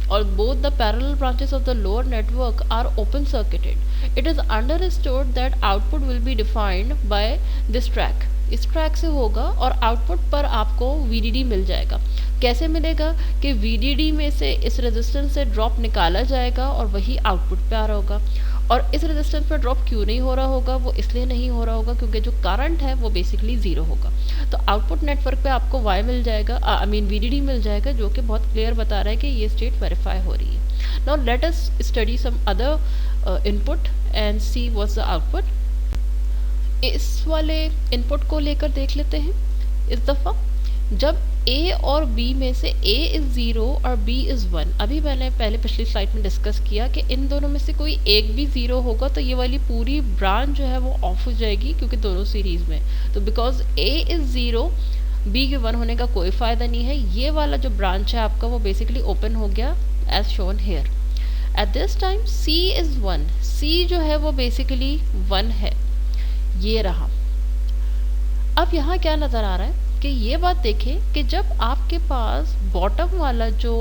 or both the parallel branches of the lower network are open circuited, it is understood that output will be defined by this track। इस track से होगा और output पर आपको VDD मिल जाएगा। कैसे मिलेगा कि VDD में से इस रेजिस्टेंस से ड्रॉप निकाला जाएगा और वही आउटपुट पे आ रहा होगा। और इस रेजिस्टेंस पर ड्रॉप क्यों नहीं हो रहा होगा, वो इसलिए नहीं हो रहा होगा क्योंकि जो करंट है वो बेसिकली ज़ीरो होगा। तो आउटपुट नेटवर्क पे आपको Y मिल जाएगा, आई मीन VDD मिल जाएगा, जो कि बहुत क्लियर बता रहा है कि ये स्टेट वेरीफाई हो रही है। Now let us study some other input and see what's the output. इस वाले इनपुट को लेकर देख लेते हैं इस दफ़ा। जब A और B में से A इज़ ज़ीरो और B इज़ वन, अभी मैंने पहले पिछली स्लाइड में डिस्कस किया कि इन दोनों में से कोई एक भी ज़ीरो होगा तो ये वाली पूरी ब्रांच जो है वो ऑफ हो जाएगी, क्योंकि दोनों सीरीज़ में। तो because A is zero, B के वन होने का कोई फ़ायदा नहीं है। ये वाला जो ब्रांच है आपका वो बेसिकली ओपन हो गया as shown here. At this time C is one, C जो है वो बेसिकली वन है, ये रहा। अब यहाँ क्या नज़र आ रहा है कि ये बात देखें कि जब आपके पास बॉटम वाला जो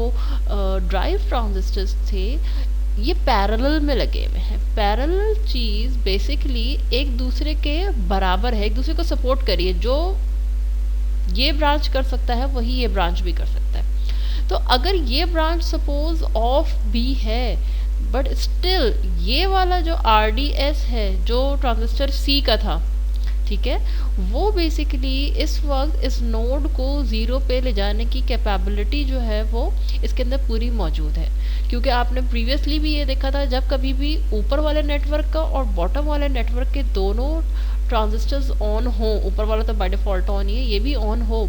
ड्राइव ट्रांजिस्टर्स थे ये पैरेलल में लगे हुए हैं। पैरेलल चीज़ बेसिकली एक दूसरे के बराबर है, एक दूसरे को सपोर्ट करिए। जो ये ब्रांच कर सकता है वही ये ब्रांच भी कर सकता है। तो अगर ये ब्रांच सपोज ऑफ भी है बट स्टिल ये वाला जो RDS है जो ट्रांजिस्टर C का था, ठीक है, वो बेसिकली इस वक्त इस नोड को ज़ीरो पे ले जाने की कैपेबिलिटी जो है वो इसके अंदर पूरी मौजूद है। क्योंकि आपने प्रीवियसली भी ये देखा था, जब कभी भी ऊपर वाले नेटवर्क का और बॉटम वाले नेटवर्क के दोनों ट्रांजिस्टर्स ऑन हो, ऊपर वाला तो बाय डिफ़ॉल्ट ऑन ही है, ये भी ऑन हो,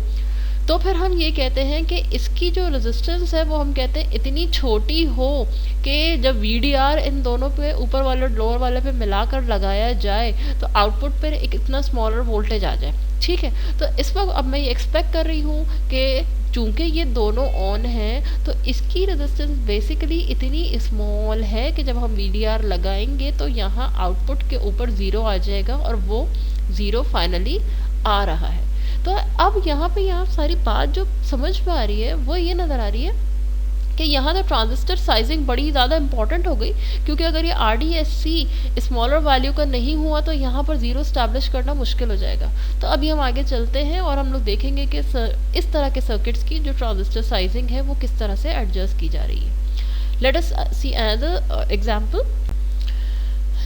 तो फिर हम ये कहते हैं कि इसकी जो रेजिस्टेंस है वो हम कहते हैं इतनी छोटी हो कि जब VDR इन दोनों पे ऊपर वाले लोअर वाले पे मिलाकर लगाया जाए तो आउटपुट पर एक इतना स्मॉलर वोल्टेज आ जाए। ठीक है, तो इस वक्त अब मैं ये एक्सपेक्ट कर रही हूँ कि चूँकि ये दोनों ऑन हैं तो इसकी रेजिस्टेंस बेसिकली इतनी स्मॉल है कि जब हम VDR लगाएंगे तो यहाँ आउटपुट के ऊपर ज़ीरो आ जाएगा और वो ज़ीरो फाइनली आ रहा है। तो अब यहाँ पे यहाँ सारी बात जो समझ में आ रही है वो ये नज़र आ रही है कि यहाँ तो ट्रांजिस्टर साइजिंग बड़ी ज़्यादा इंपॉर्टेंट हो गई, क्योंकि अगर ये RDSC स्मॉलर वैल्यू का नहीं हुआ तो यहाँ पर ज़ीरो स्टैब्लिश करना मुश्किल हो जाएगा। तो अभी हम आगे चलते हैं और हम लोग देखेंगे कि इस तरह के सर्किट्स की जो ट्रांजिस्टर साइजिंग है वो किस तरह से एडजस्ट की जा रही है। Late us see another example.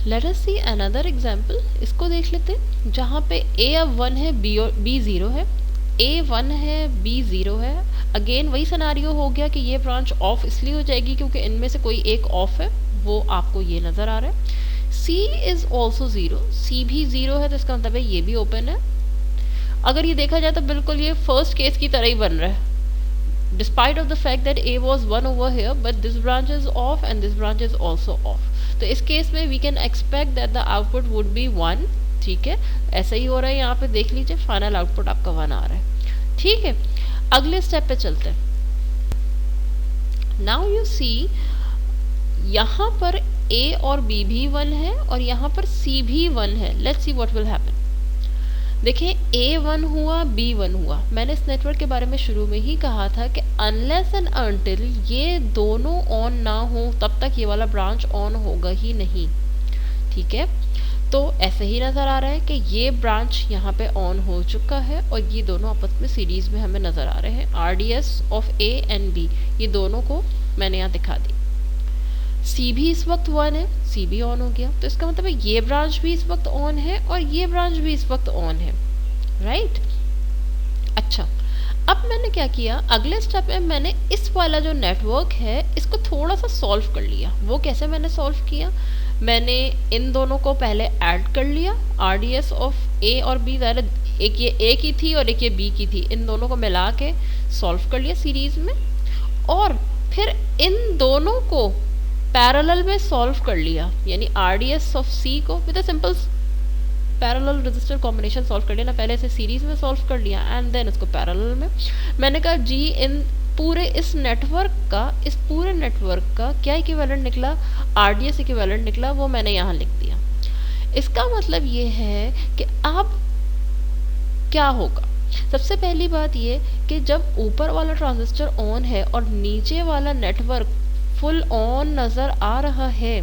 Late us see another example, इसको देख लेते हैं जहाँ पे A अब 1 है, B 0 है, A 1 है, B 0 है। अगेन वही सिनारियो हो गया कि ये ब्रांच ऑफ इसलिए हो जाएगी क्योंकि इनमें से कोई एक ऑफ है, वो आपको ये नज़र आ रहा है। C is also zero, C भी ज़ीरो है, तो इसका मतलब है ये भी ओपन है। अगर ये देखा जाए तो बिल्कुल ये फर्स्ट केस की तरह ही बन रहा है, despite of the fact that A was 1 over here, but this branch is off and this branch is also off। तो इस केस में we can expect that the output would be 1। ठीक है, ऐसा ही हो रहा है, यहाँ पे देख लीजिए फाइनल आउटपुट आपका 1 आ रहा है। ठीक है, अगले स्टेप पे चलते हैं। नाउ यू सी यहाँ पर A और B भी 1 है और यहाँ पर C भी 1 है। Let's see what will happen. देखिए A 1 हुआ, B 1 हुआ। मैंने इस नेटवर्क के बारे में शुरू में ही कहा था कि अनलेस एंड अनटिल ये दोनों ऑन ना हो तब तक ये वाला ब्रांच ऑन होगा ही नहीं। ठीक है, तो ऐसे ही नज़र आ रहा है कि ये ब्रांच यहाँ पे ऑन हो चुका है और ये दोनों आपस में सीरीज़ में हमें नज़र आ रहे हैं। RDS of A and B ये दोनों को मैंने यहाँ दिखा दी। C भी इस वक्त 1 है, C भी ऑन हो गया, तो इसका मतलब है ये ब्रांच भी इस वक्त ऑन है और ये ब्रांच भी इस वक्त ऑन है, राइट। अच्छा, अब मैंने क्या किया, अगले स्टेप में मैंने इस वाला जो नेटवर्क है इसको थोड़ा सा सॉल्व कर लिया। वो कैसे मैंने सॉल्व किया, मैंने इन दोनों को पहले ऐड कर लिया, RDS ऑफ A और B, एक ये A की थी और एक ये B की थी, इन दोनों को मिला के सॉल्व कर लिया सीरीज़ में। और फिर इन दोनों को पैरेलल में सॉल्व कर लिया, यानी RDS ऑफ C को with a simple parallel resistor combination solve कर लिया ना, पहले इसे सीरीज में सॉल्व कर लिया एंड देन इसको पैरेलल में। मैंने कहा जी इन पूरे इस पूरे नेटवर्क का क्या इक्विवेलेंट निकला, RDS इक्विवेलेंट निकला, वो मैंने यहाँ लिख दिया। इसका मतलब ये है कि अब क्या होगा, सबसे पहली बात ये कि जब ऊपर वाला ट्रांजिस्टर ऑन है और नीचे वाला नेटवर्क फुल ऑन नज़र आ रहा है,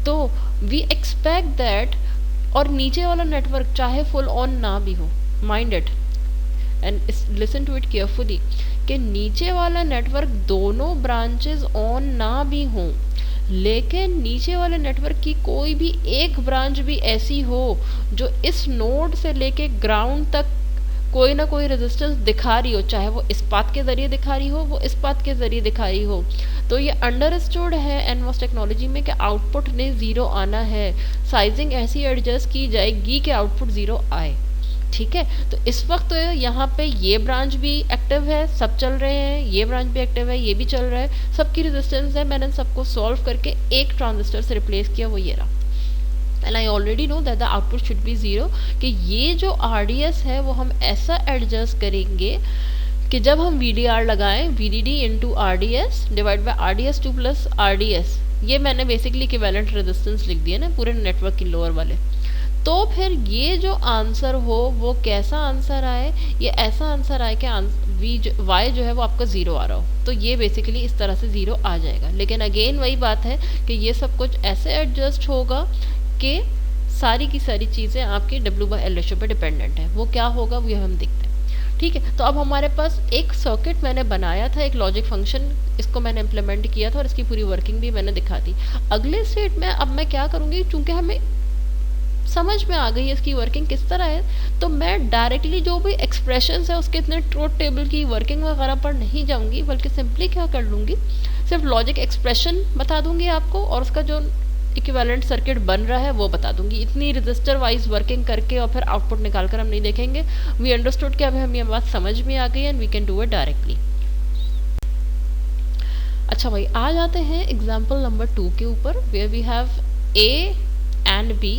तो वी एक्सपेक्ट दैट, और नीचे वाला नेटवर्क चाहे फुल ऑन ना भी हो, mind it and listen to it carefully, कि नीचे वाला नेटवर्क दोनों ब्रांचेस ऑन ना भी हों, लेकिन नीचे वाले नेटवर्क की कोई भी एक ब्रांच भी ऐसी हो जो इस नोड से लेके ग्राउंड तक कोई ना कोई रेजिस्टेंस दिखा रही हो, चाहे वो इस पाथ के ज़रिए दिखा रही हो, वो इस पाथ के ज़रिए दिखा रही हो, तो ये अंडरस्टूड है एनमॉस टेक्नोलॉजी में कि आउटपुट ने ज़ीरो आना है, साइजिंग ऐसी एडजस्ट की जाएगी कि आउटपुट ज़ीरो आए। ठीक है, तो इस वक्त यहाँ पे ये ब्रांच भी एक्टिव है, सब चल रहे हैं, ये ब्रांच भी एक्टिव है, ये भी चल रहा है, सबकी रेजिस्टेंस है, मैंने सबको सॉल्व करके एक ट्रांजिस्टर से रिप्लेस किया, वो ये रहा। And I already know that the output should be zero, कि ये जो RDS है वो हम ऐसा एडजस्ट करेंगे कि जब हम VDR लगाएं, VDD into RDS divide by RDS 2 plus RDS, ये मैंने बेसिकली इक्विवेलेंट रेजिस्टेंस लिख दिया ना पूरे नेटवर्क की लोअर वाले, तो फिर ये जो आंसर हो वो कैसा आंसर आए, ये ऐसा आंसर आए कि Y जो है वो आपका ज़ीरो आ रहा हो, तो ये बेसिकली इस तरह से ज़ीरो आ जाएगा। लेकिन अगेन वही बात है कि ये सब कुछ ऐसे एडजस्ट होगा कि सारी की सारी चीज़ें आपकी W/L रेशो पे डिपेंडेंट है, वो क्या होगा वो हम देखते हैं। ठीक है, तो अब हमारे पास एक सर्किट मैंने बनाया था, एक लॉजिक फंक्शन, इसको मैंने इम्प्लीमेंट किया था और इसकी पूरी वर्किंग भी मैंने दिखा दी। अगले स्टेट में अब मैं क्या करूँगी, चूँकि हमें समझ में आ गई है इसकी वर्किंग किस तरह है, तो मैं डायरेक्टली जो भी एक्सप्रेशंस है उसके इतने ट्रूथ टेबल की वर्किंग वगैरह पर नहीं जाऊंगी, बल्कि सिंपली क्या कर लूँगी, सिर्फ लॉजिक एक्सप्रेशन बता दूंगी आपको और उसका जो इक्विवेलेंट सर्किट बन रहा है वो बता दूंगी। इतनी रजिस्टर वाइज वर्किंग करके और फिर आउटपुट निकाल कर हम नहीं देखेंगे। वी अंडरस्टूड कि अभी हमें ये बात समझ में आ गई and we can do it directly. अच्छा भाई, आ जाते हैं एग्जाम्पल नंबर 2 के ऊपर, where we have A and B।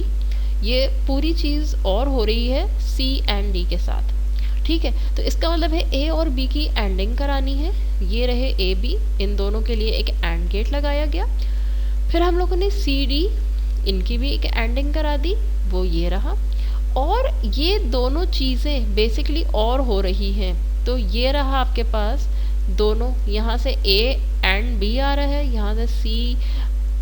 ये पूरी चीज़ और हो रही है C एंड D के साथ। ठीक है, तो इसका मतलब है A और B की एंडिंग करानी है। ये रहे A B, इन दोनों के लिए एक एंड गेट लगाया गया। फिर हम लोगों ने C D, इनकी भी एक एंडिंग करा दी, वो ये रहा। और ये दोनों चीज़ें बेसिकली और हो रही हैं, तो ये रहा आपके पास दोनों, यहाँ से A एंड B आ रहा है, यहाँ से C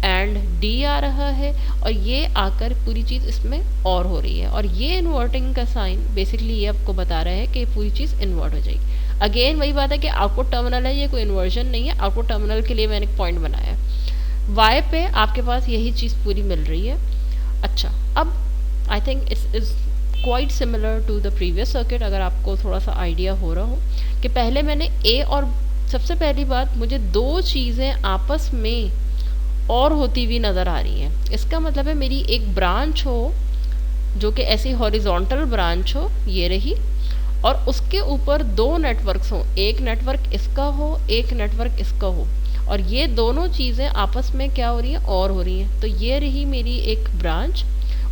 एंड D आ रहा है, और ये आकर पूरी चीज़ इसमें और हो रही है। और ये इन्वर्टिंग का साइन बेसिकली ये आपको बता रहा है कि पूरी चीज़ इन्वर्ट हो जाएगी। अगेन वही बात है कि आउटपुट टर्मिनल है, ये कोई इन्वर्जन नहीं है। आउटपुट टर्मिनल के लिए मैंने एक पॉइंट बनाया है, Y पे आपके पास यही चीज़ पूरी मिल रही है। अच्छा, अब I think it's is quite similar to the previous circuit, अगर आपको थोड़ा सा आइडिया हो रहा हो कि पहले मैंने A और, सबसे पहली बात मुझे दो चीज़ें आपस में और होती हुई नज़र आ रही हैं। इसका मतलब है मेरी एक ब्रांच हो जो कि ऐसी हॉरिजॉन्टल ब्रांच हो, ये रही, और उसके ऊपर दो नेटवर्क्स हों, एक नेटवर्क इसका हो, एक नेटवर्क इसका हो, और ये दोनों चीज़ें आपस में क्या हो रही हैं, और हो रही हैं। तो ये रही मेरी एक ब्रांच,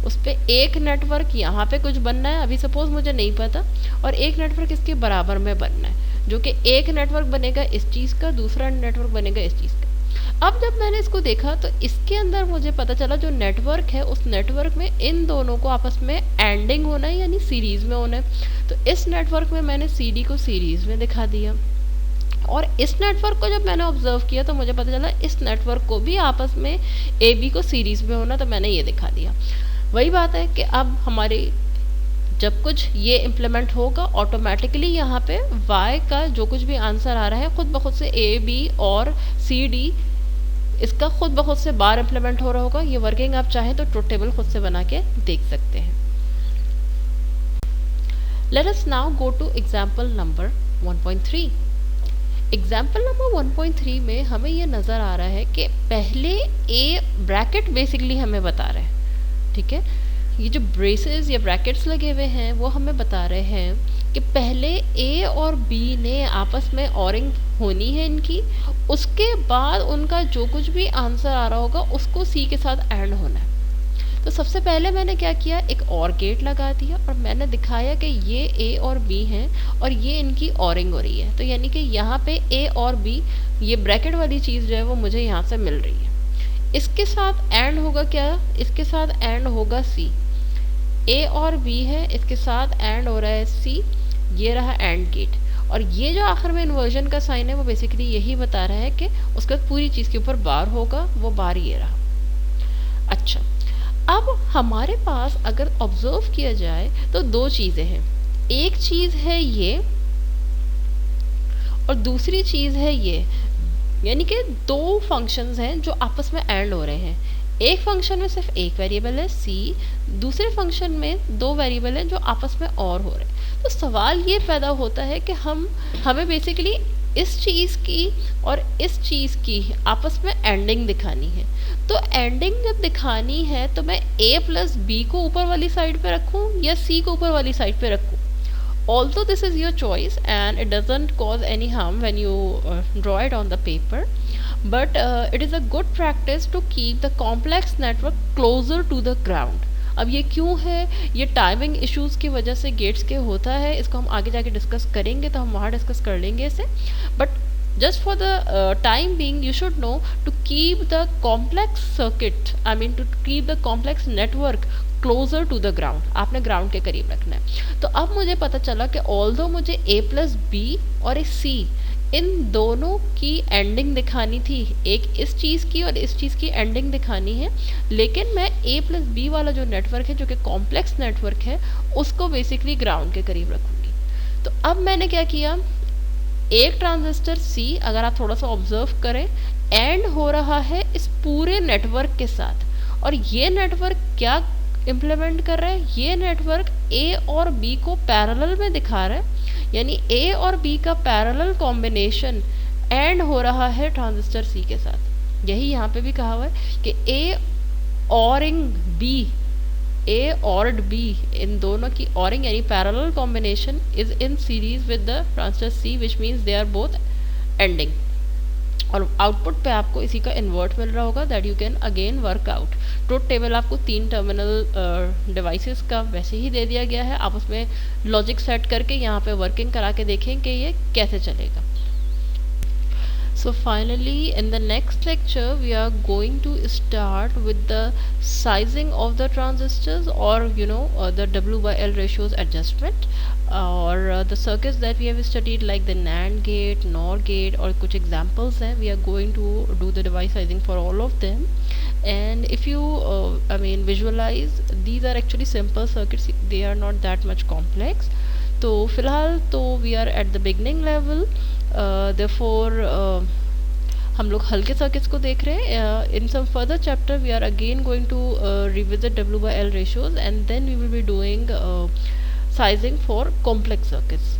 उस पर एक नेटवर्क यहाँ पे कुछ बनना है, अभी सपोज मुझे नहीं पता, और एक नेटवर्क इसके बराबर में बनना है, जो कि एक नेटवर्क बनेगा इस चीज़ का, दूसरा नेटवर्क बनेगा इस चीज़ का। अब जब मैंने इसको देखा तो इसके अंदर मुझे पता चला जो नेटवर्क है उस नेटवर्क में इन दोनों को आपस में एंडिंग होना है, यानी सीरीज़ में होना है। तो इस नेटवर्क में मैंने CD को सीरीज़ में दिखा दिया, और इस नेटवर्क को जब मैंने ऑब्जर्व किया तो मुझे पता चला इस नेटवर्क को भी आपस में AB को सीरीज़ में होना, तो मैंने ये दिखा दिया। वही बात है कि अब हमारे जब कुछ ये इम्प्लीमेंट होगा ऑटोमेटिकली यहाँ पे Y का जो कुछ भी आंसर आ रहा है खुद ब खुद से AB और CD इसका खुद ब खुद से बार इम्प्लीमेंट हो रहा होगा। ये वर्किंग आप चाहें तो ट्रूथ टेबल खुद से बना के देख सकते हैं। Let us now go to example number 1.3। Example number 1.3 में हमें ये नज़र आ रहा है कि पहले A ब्रैकेट बेसिकली हमें बता रहे हैं। ठीक है, ये जो ब्रेसेस या ब्रैकेट्स लगे हुए हैं वो हमें बता रहे हैं कि पहले A और B ने आपस में होनी है इनकी, उसके बाद उनका जो कुछ भी आंसर आ रहा होगा उसको सी के साथ एंड होना है। तो सबसे पहले मैंने क्या किया, एक और गेट लगा दिया और मैंने दिखाया कि ये ए और बी हैं और ये इनकी ऑरिंग हो रही है। तो यानी कि यहाँ पे ए और बी, ये ब्रैकेट वाली चीज़ जो है वो मुझे यहाँ से मिल रही है। इसके साथ एंड होगा क्या, इसके साथ एंड होगा सी। ए और बी है, इसके साथ एंड हो रहा है सी, ये रहा एंड गेट। और ये जो आखिर में इन्वर्जन का साइन है वो बेसिकली यही बता रहा है कि उसके बाद पूरी चीज़ के ऊपर बार होगा, वो बार ये रहा। अच्छा, अब हमारे पास अगर ऑब्जर्व किया जाए तो दो चीज़ें हैं। एक चीज़ है ये और दूसरी चीज़ है ये, यानी कि दो फंक्शंस हैं जो आपस में एंड हो रहे हैं। एक फंक्शन में सिर्फ एक वेरिएबल है सी, दूसरे फंक्शन में दो वेरिएबल हैं जो आपस में और हो रहे हैं। तो सवाल ये पैदा होता है कि हमें बेसिकली इस चीज़ की और इस चीज़ की आपस में एंडिंग दिखानी है। तो एंडिंग जब दिखानी है तो मैं a प्लस बी को ऊपर वाली साइड पे रखूं या c को ऊपर वाली साइड पे रखूं। Although this is your choice and it doesn't cause any harm when you draw it on the paper, but it is a good practice to keep the complex network closer to the ground. अब ये क्यों है, ये timing issues की वजह से gets के होता है, इसको हम आगे जाके डिस्कस करेंगे, तो हम वहाँ डिस्कस कर लेंगे इसे। But just for the time being you should know to keep the complex circuit, I mean to keep the complex network closer to the ground, आपने ग्राउंड के करीब रखना है। तो अब मुझे पता चला कि ऑल्दो मुझे a प्लस बी और एक c, इन दोनों की एंडिंग दिखानी थी, एक इस चीज़ की और इस चीज़ की एंडिंग दिखानी है, लेकिन मैं a प्लस बी वाला जो नेटवर्क है जो कि कॉम्प्लेक्स नेटवर्क है उसको बेसिकली ग्राउंड के करीब रखूँगी। तो अब मैंने क्या किया, एक ट्रांजिस्टर C अगर आप थोड़ा सा ऑब्जर्व करें एंड हो रहा है इस पूरे नेटवर्क के साथ, और ये नेटवर्क क्या इम्प्लीमेंट कर रहा है, ये नेटवर्क A और B को पैरेलल में दिखा रहा है, यानी A और B का पैरेलल कॉम्बिनेशन एंड हो रहा है ट्रांजिस्टर C के साथ। यही यहाँ पे भी कहा हुआ है कि A ऑरिंग B, A और B, इन दोनों की ऑरिंग यानी parallel combination is in series with the transistor C, which means they are both anding. और आउटपुट पे आपको इसी का इन्वर्ट मिल रहा होगा, that you can again work out. Truth table आपको 3 टर्मिनल डिवाइसेस का वैसे ही दे दिया गया है, आप उसमें लॉजिक सेट करके यहाँ पे वर्किंग करा के देखें कि ये कैसे चलेगा। So finally in the next lecture we are going to start with the sizing of the transistors, or the W by L ratios adjustment, or the circuits that we have studied like the NAND gate, NOR gate, और कुछ examples हैं, we are going to do the device sizing for all of them. And if you visualize, these are actually simple circuits, they are not that much complex. तो फिलहाल तो we are at the beginning level, therefore हम लोग हल्के circuits को देख रहे हैं। In some further chapter we are again going to revisit W by L ratios, and then we will be doing sizing for complex circuits.